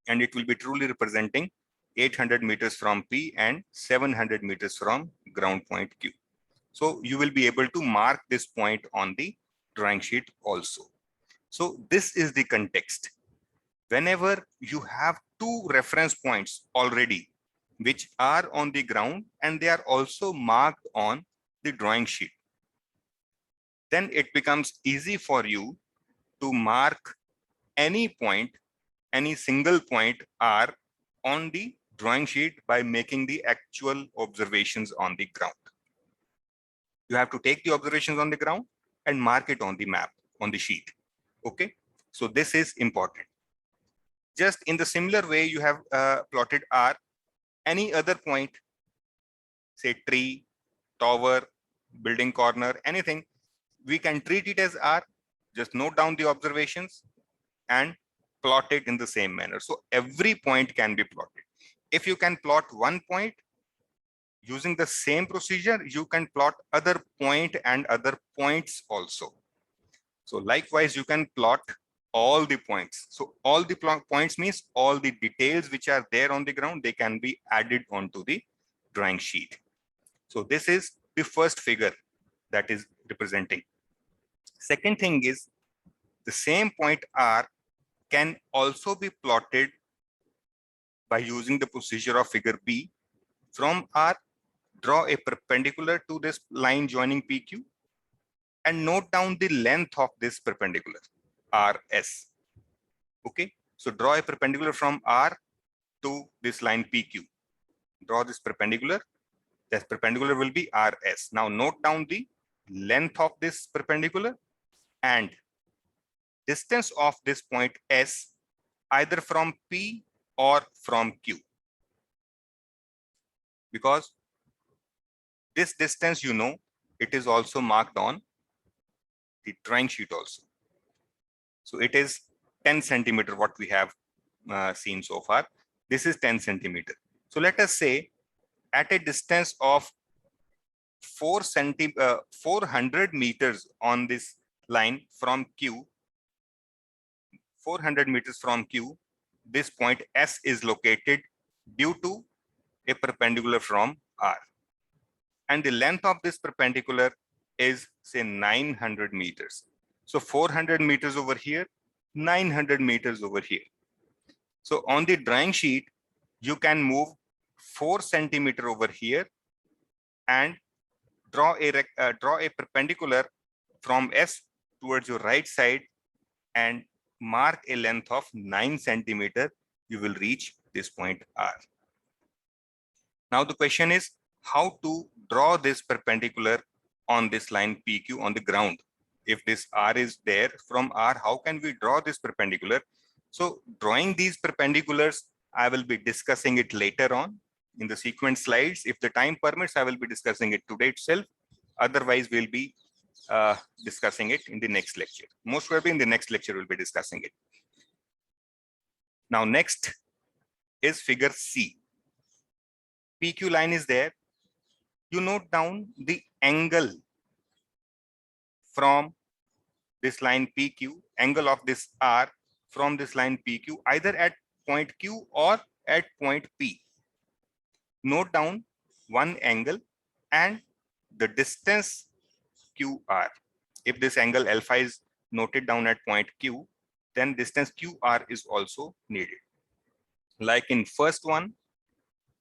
and it will be truly representing 800 meters from P and 700 meters from ground point Q. So you will be able to mark this point on the drawing sheet also. So this is the context. Whenever you have 2 reference points already, which are on the ground and they are also marked on the drawing sheet, then it becomes easy for you to mark any point, any single point R on the drawing sheet by making the actual observations on the ground. You have to take the observations on the ground and mark it on the map, on the sheet. Okay, so this is important. Just in the similar way, you have plotted R, any other point, say tree, tower, building corner, anything, we can treat it as R. Just note down the observations and plot it in the same manner. So every point can be plotted. If you can plot one point using the same procedure, you can plot other point and other points also. So likewise, you can plot all the points. So all the points means all the details which are there on the ground, they can be added onto the drawing sheet. So this is the first figure that is representing. Second thing is the same point R can also be plotted by using the procedure of figure B. From R, draw a perpendicular to this line joining PQ and note down the length of this perpendicular, RS. Okay, so draw a perpendicular from R to this line PQ. Draw this perpendicular. This perpendicular will be RS. Now note down the length of this perpendicular and distance of this point S either from P or from Q. Because this distance, you know, it is also marked on the drawing sheet also. So it is 10 centimeter what we have seen so far. This is 10 centimeter. So let us say at a distance of 400 meters on this line from Q, 400 meters from Q, this point S is located due to a perpendicular from R. And the length of this perpendicular is say 900 meters. So 400 meters over here, 900 meters over here. So on the drawing sheet, you can move 4 centimeter over here and draw a perpendicular from S towards your right side and mark a length of 9 centimeter. You will reach this point R. Now the question is how to draw this perpendicular on this line PQ on the ground. If this R is there, from R, how can we draw this perpendicular? So drawing these perpendiculars, I will be discussing it later on in the sequence slides. If the time permits, I will be discussing it today itself. Otherwise, we'll be discussing it in the next lecture. Most probably in the next lecture, we'll be discussing it. Now, next is figure C. PQ line is there. You note down the angle from this line PQ, angle of this R from this line PQ, either at point Q or at point P. Note down one angle and the distance QR. If this angle alpha is noted down at point Q, then distance QR is also needed. Like in first one,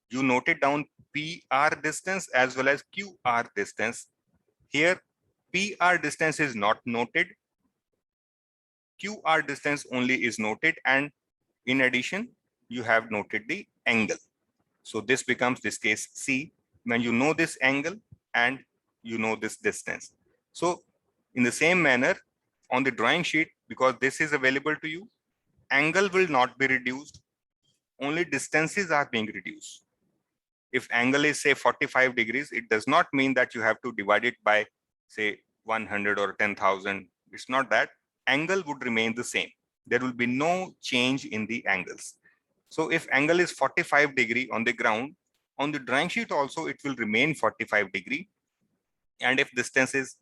you noted down PR distance as well as QR distance. Here, PR distance is not noted. QR distance only is noted, and in addition, you have noted the angle. So this becomes this case C when you know this angle and you know this distance. So in the same manner on the drawing sheet, because this is available to you, angle will not be reduced, only distances are being reduced. If angle is say 45 degrees, it does not mean that you have to divide it by say 100 or 10,000. It's not that. Angle would remain the same. There will be no change in the angles. So if angle is 45 degree on the ground, on the drawing sheet also it will remain 45 degree. And if distance is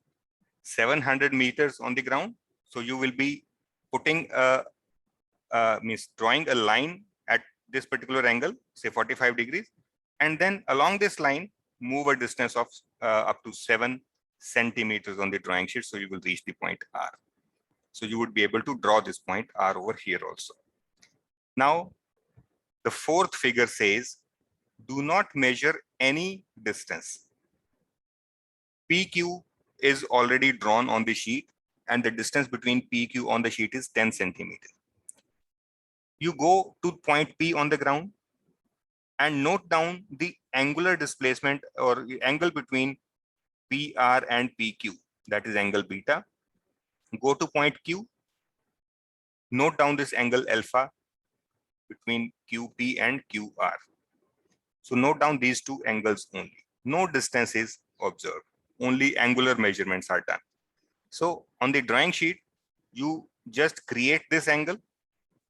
700 meters on the ground, so you will be putting drawing a line at this particular angle, say 45 degrees, and then along this line move a distance of up to 7 centimeters on the drawing sheet, so you will reach the point R. So you would be able to draw this point R over here also. Now the fourth figure says, do not measure any distance. PQ is already drawn on the sheet and the distance between PQ on the sheet is 10 centimeters. You go to point P on the ground and note down the angular displacement or angle between PR and PQ, that is angle beta. Go to point Q, note down this angle alpha between QP and QR. So note down these two angles only. No distance is observed, only angular measurements are done. So on the drawing sheet, you just create this angle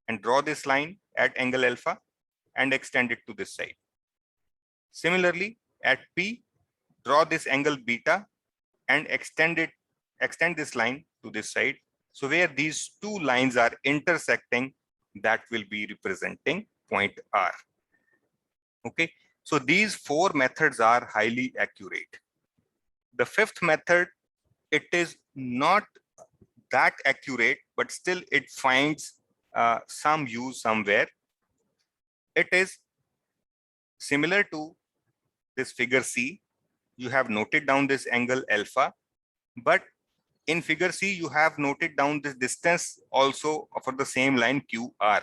and draw this line at angle alpha and extend it to this side. Similarly, at P, draw this angle beta and extend this line to this side. So where these two lines are intersecting, that will be representing point R. Okay, so these four methods are highly accurate. The fifth method, it is not that accurate, but still it finds some use somewhere. It is similar to this figure C. You have noted down this angle alpha, but in figure C, you have noted down this distance also for the same line QR.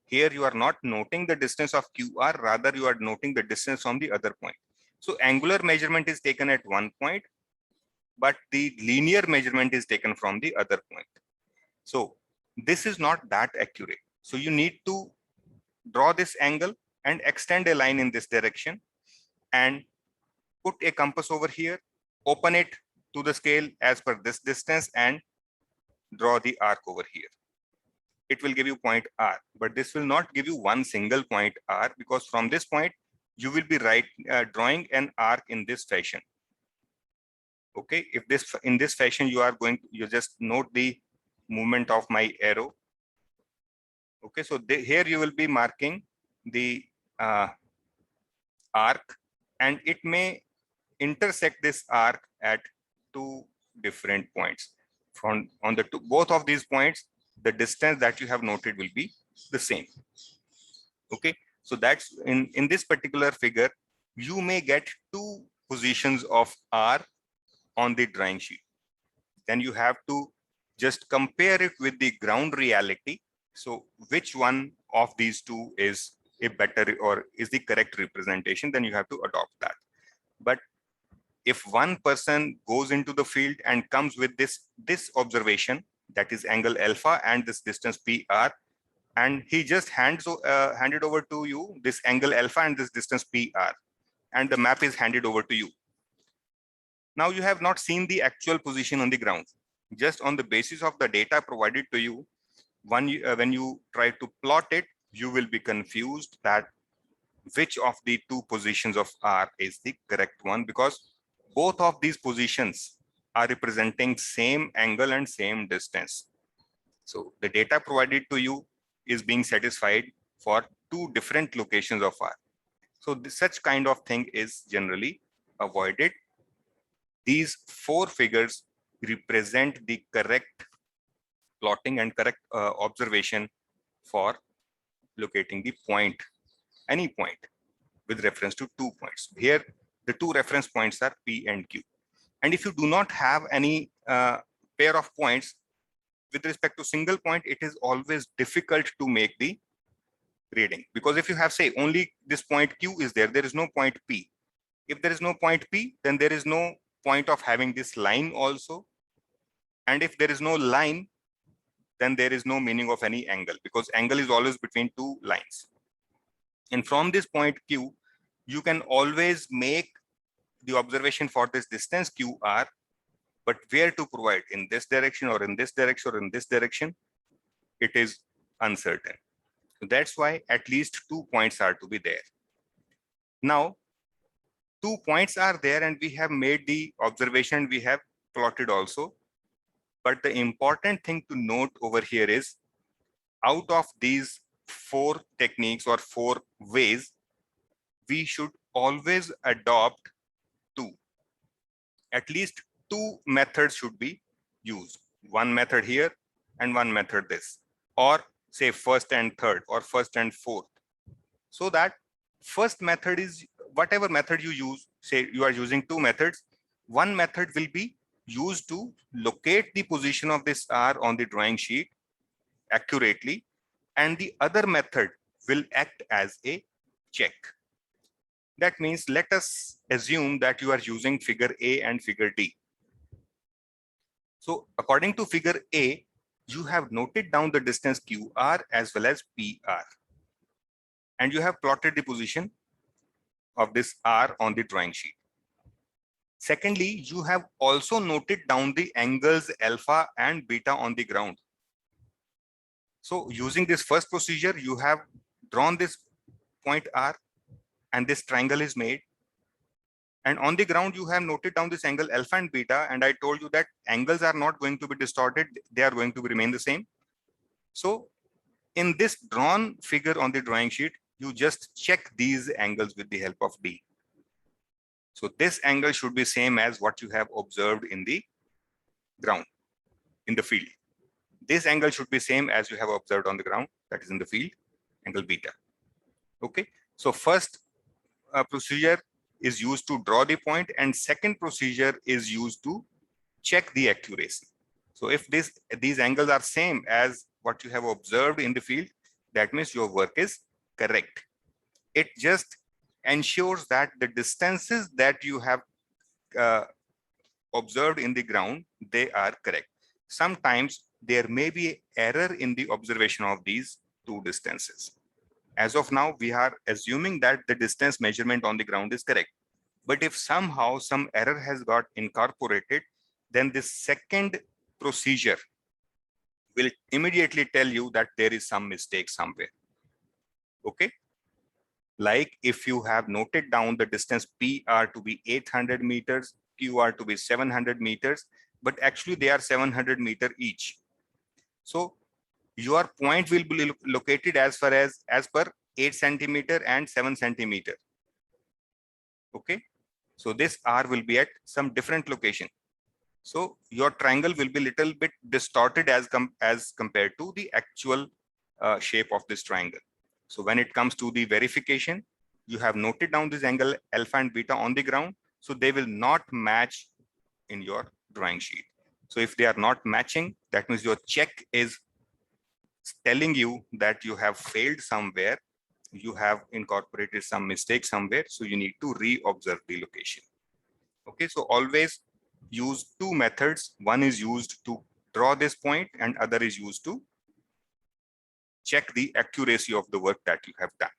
Here you are not noting the distance of QR, rather you are noting the distance from the other point. So angular measurement is taken at one point, but the linear measurement is taken from the other point. So this is not that accurate. So you need to draw this angle and extend a line in this direction and put a compass over here, open it to the scale as per this distance and draw the arc over here. it will give you point R, but this will not give you one single point R, because from this point, you will be drawing an arc in this fashion. Okay, if this in this fashion you just note the movement of my arrow. Okay, so here you will be marking the arc, and it may intersect this arc at two different points. From on the both of these points, the distance that you have noted will be the same. Okay, so that's in this particular figure, you may get two positions of R on the drawing sheet. Then you have to just compare it with the ground reality. So which one of these two is a better or is the correct representation, then you have to adopt that. But if one person goes into the field and comes with this observation, that is angle alpha and this distance PR, and he just handed over to you this angle alpha and this distance PR, and the map is handed over to you. Now you have not seen the actual position on the ground. Just on the basis of the data provided to you, when you try to plot it, you will be confused that which of the two positions of R is the correct one, because both of these positions are representing same angle and same distance. So the data provided to you is being satisfied for two different locations of R. So such kind of thing is generally avoided. These four figures represent the correct plotting and correct observation for locating the point, any point with reference to 2 points. Here, the two reference points are P and Q. And if you do not have any pair of points with respect to single point, it is always difficult to make the reading, because if you have, say, only this point Q is there, there is no point P. If there is no point P, then there is no point of having this line also. And if there is no line, then there is no meaning of any angle, because angle is always between two lines. And from this point Q, you can always make the observation for this distance QR, but where to provide, in this direction or in this direction or in this direction, it is uncertain. So that's why at least 2 points are to be there. Now, 2 points are there and we have made the observation, we have plotted also. But the important thing to note over here is, out of these 4 techniques or 4 ways, we should always adopt 2. At least 2 methods should be used. One method here and one method this, or say first and third or first and fourth. So that first method is whatever method you use, say you are using 2 methods, one method will be used to locate the position of this R on the drawing sheet accurately, and the other method will act as a check. That means let us assume that you are using figure A and figure D. So according to figure A, you have noted down the distance QR as well as PR, and you have plotted the position of this R on the drawing sheet. Secondly, you have also noted down the angles alpha and beta on the ground. So using this first procedure, you have drawn this point R and this triangle is made. And on the ground, you have noted down this angle alpha and beta. And I told you that angles are not going to be distorted. They are going to remain the same. So in this drawn figure on the drawing sheet, you just check these angles with the help of D. So this angle should be same as what you have observed in the ground, in the field. This angle should be same as you have observed on the ground, that is in the field, angle beta. Okay, so first procedure is used to draw the point, and second procedure is used to check the accuracy. So if these angles are same as what you have observed in the field, that means your work is correct. It just ensures that the distances that you have observed in the ground, they are correct. Sometimes there may be error in the observation of these 2 distances. As of now, we are assuming that the distance measurement on the ground is correct. But if somehow some error has got incorporated, then this second procedure will immediately tell you that there is some mistake somewhere. Okay. Like if you have noted down the distance PR to be 800 meters, QR to be 700 meters, but actually they are 700 meter each. So your point will be located as per 8 centimeter and 7 centimeter. Okay. So this R will be at some different location. So your triangle will be little bit distorted as compared to the actual shape of this triangle. So when it comes to the verification, you have noted down this angle alpha and beta on the ground. So they will not match in your drawing sheet. So if they are not matching, that means your check is telling you that you have failed somewhere. You have incorporated some mistake somewhere. So you need to re-observe the location. Okay, so always use two methods. One is used to draw this point and other is used to check the accuracy of the work that you have done.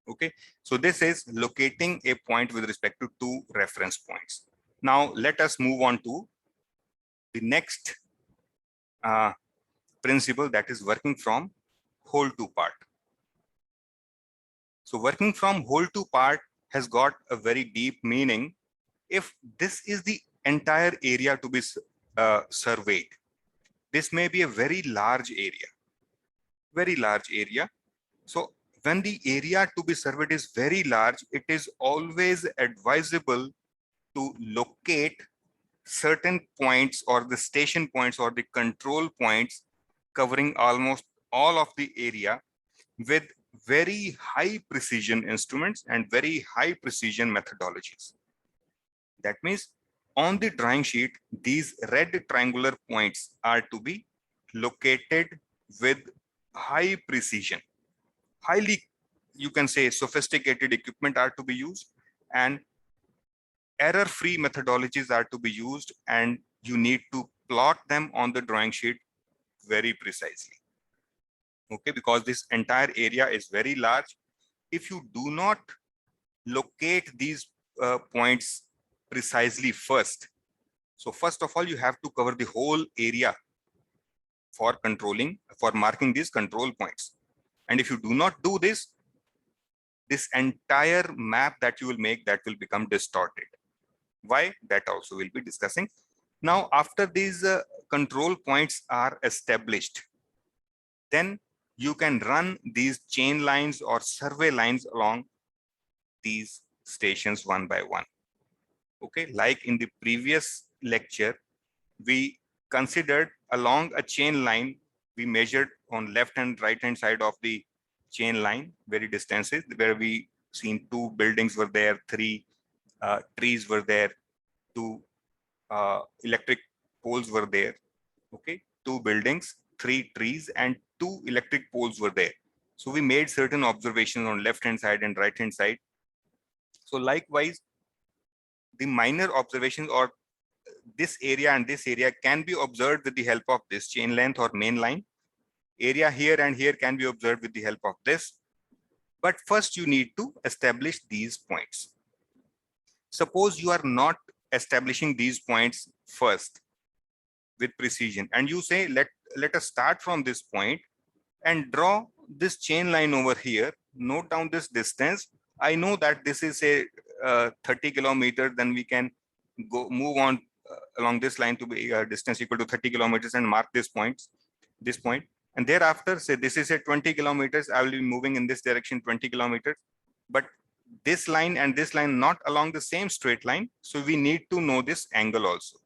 Okay, so this is locating a point with respect to two reference points. Now let us move on to the next principle, that is working from whole to part. So working from whole to part has got a very deep meaning. If this is the entire area to be surveyed, this may be a very large area. So when the area to be surveyed is very large, it is always advisable to locate certain points or the station points or the control points covering almost all of the area with very high precision instruments and very high precision methodologies. That means on the drawing sheet, these red triangular points are to be located with high precision. Highly, you can say, sophisticated equipment are to be used, and error-free methodologies are to be used, and you need to plot them on the drawing sheet very precisely. Okay, because this entire area is very large. If you do not locate these points precisely first, so first of all, you have to cover the whole area for marking these control points. And if you do not do this, this entire map that you will make, that will become distorted. Why? That also we'll be discussing. Now, after these control points are established, then you can run these chain lines or survey lines along these stations one by one. Okay, like in the previous lecture, we considered along a chain line, we measured on left and right hand side of the chain line, very distances, where we seen two buildings were there, three trees were there, two electric poles were there. Okay, two buildings, three trees, and two electric poles were there. So we made certain observations on left hand side and right hand side. So likewise, the minor observations or this area and this area can be observed with the help of this chain length or main line. Area here and here can be observed with the help of this. But first you need to establish these points. Suppose you are not establishing these points first with precision, and you say, let us start from this point and draw this chain line over here, note down this distance. I know that this is a 30 kilometers, then we can move on along this line to be a distance equal to 30 kilometers and mark this point. And thereafter, say this is a 20 kilometers, I will be moving in this direction 20 kilometers. But this line and this line not along the same straight line. So we need to know this angle also.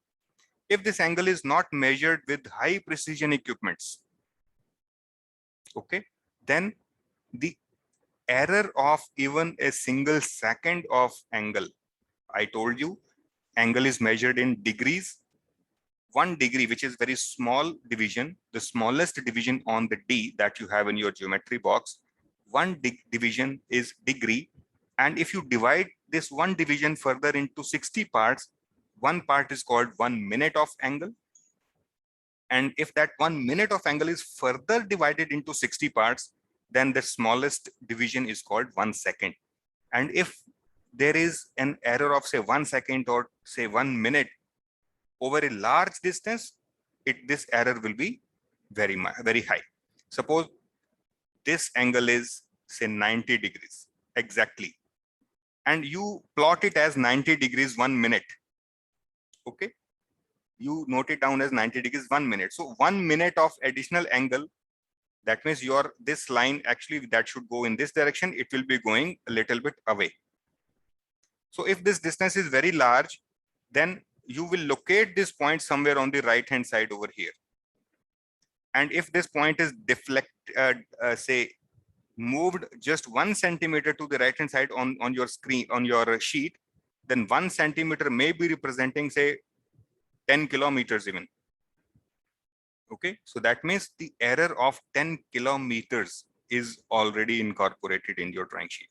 If this angle is not measured with high precision equipments, okay, then the error of even a single second of angle, I told you, angle is measured in degrees. 1 degree, which is very small division, the smallest division on the D that you have in your geometry box, 1 division is degree. And if you divide this 1 division further into 60 parts, 1 part is called 1 minute of angle. And if that 1 minute of angle is further divided into 60 parts, then the smallest division is called 1 second. And if there is an error of say 1 second or say 1 minute over a large distance, this error will be very high. Suppose this angle is say 90 degrees exactly, and you plot it as 90 degrees 1 minute. Okay, you note it down as 90 degrees 1 minute. So 1 minute of additional angle, that means your this line actually that should go in this direction, it will be going a little bit away. So if this distance is very large, then you will locate this point somewhere on the right hand side over here. And if this point is say moved just 1 centimeter to the right hand side on your screen, on your sheet, then 1 centimeter may be representing say 10 kilometers even. Okay, so that means the error of 10 kilometers is already incorporated in your drawing sheet.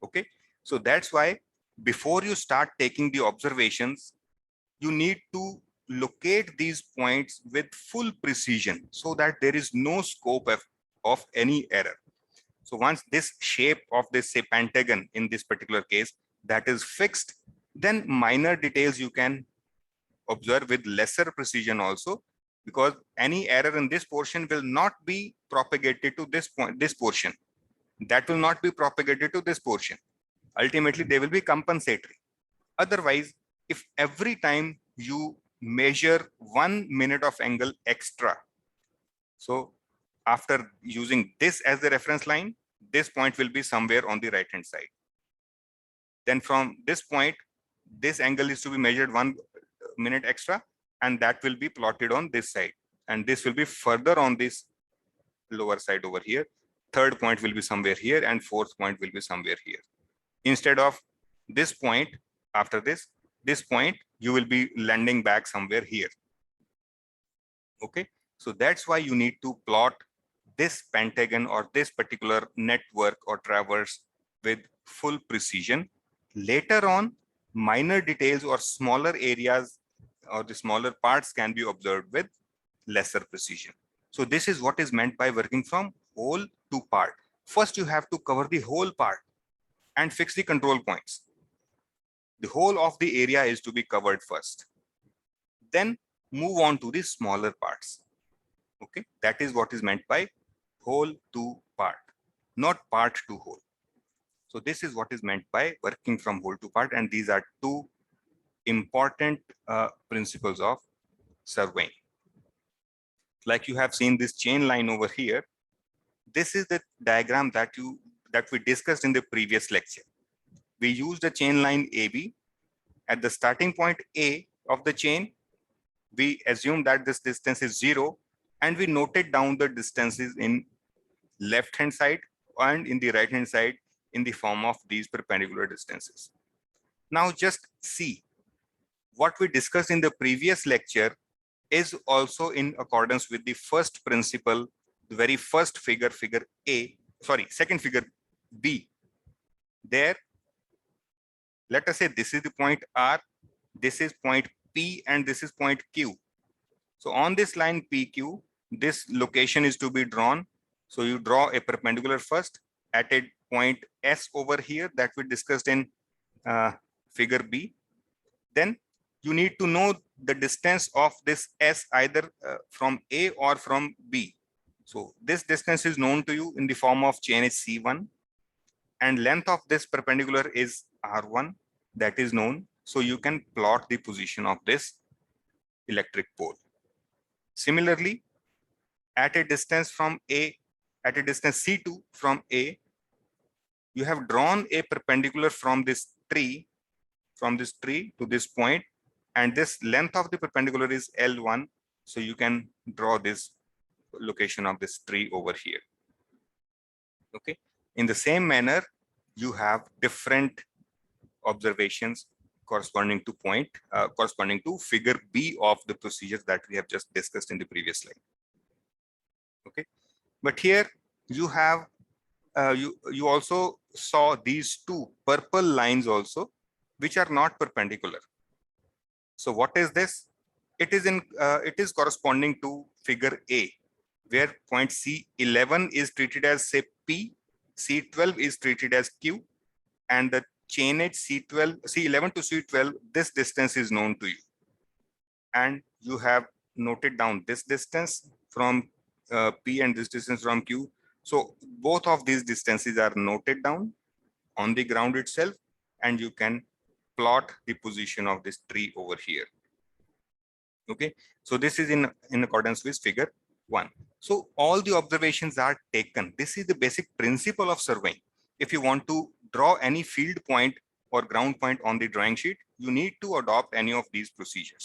Okay, so that's why before you start taking the observations, you need to locate these points with full precision so that there is no scope of any error. So once this shape of this say pentagon in this particular case that is fixed, then minor details you can observe with lesser precision also, because any error in this portion will not be propagated to this point, this portion. That will not be propagated to this portion. Ultimately, they will be compensatory. Otherwise, if every time you measure 1 minute of angle extra, so after using this as the reference line, this point will be somewhere on the right hand side. Then from this point, this angle is to be measured 1 minute extra, and that will be plotted on this side. And this will be further on this lower side over here. Third point will be somewhere here, and fourth point will be somewhere here. Instead of this point, after this point, you will be landing back somewhere here. Okay, so that's why you need to plot this pentagon or this particular network or traverse with full precision. Later on, minor details or smaller areas or the smaller parts can be observed with lesser precision. So this is what is meant by working from whole to part. First, you have to cover the whole part and fix the control points. The whole of the area is to be covered first. Then move on to the smaller parts. Okay, that is what is meant by whole to part, not part to whole. So this is what is meant by working from whole to part, and these are two important principles of surveying. Like you have seen this chain line over here. This is the diagram that we discussed in the previous lecture. We used a chain line AB. At the starting point A of the chain, we assume that this distance is 0, and we noted down the distances in left hand side and in the right hand side in the form of these perpendicular distances. Now just see, what we discussed in the previous lecture is also in accordance with the first principle, the very first figure, second figure B. There, let us say this is the point R, this is point P, and this is point Q. So on this line PQ, this location is to be drawn. So you draw a perpendicular first at a point S over here that we discussed in figure B. Then you need to know the distance of this S either from A or from B. So this distance is known to you in the form of chain is C1, and length of this perpendicular is R1, that is known. So you can plot the position of this electric pole. Similarly, at a distance from A, at a distance C2 from A, you have drawn a perpendicular from this tree to this point, and this length of the perpendicular is L1. So you can draw this location of this tree over here. Okay. In the same manner, you have different observations corresponding to figure B of the procedures that we have just discussed in the previous slide. Okay, but here you have you also saw these two purple lines also, which are not perpendicular. So what is this? It is corresponding to figure A, where point C11 is treated as say P, C12 is treated as Q, and the chain edge C11 to C12, this distance is known to you. And you have noted down this distance from P and this distance from Q. So both of these distances are noted down on the ground itself, and you can plot the position of this tree over here. Okay, so this is in accordance with figure 1. So all the observations are taken. This is the basic principle of surveying. If you want to draw any field point or ground point on the drawing sheet, you need to adopt any of these procedures.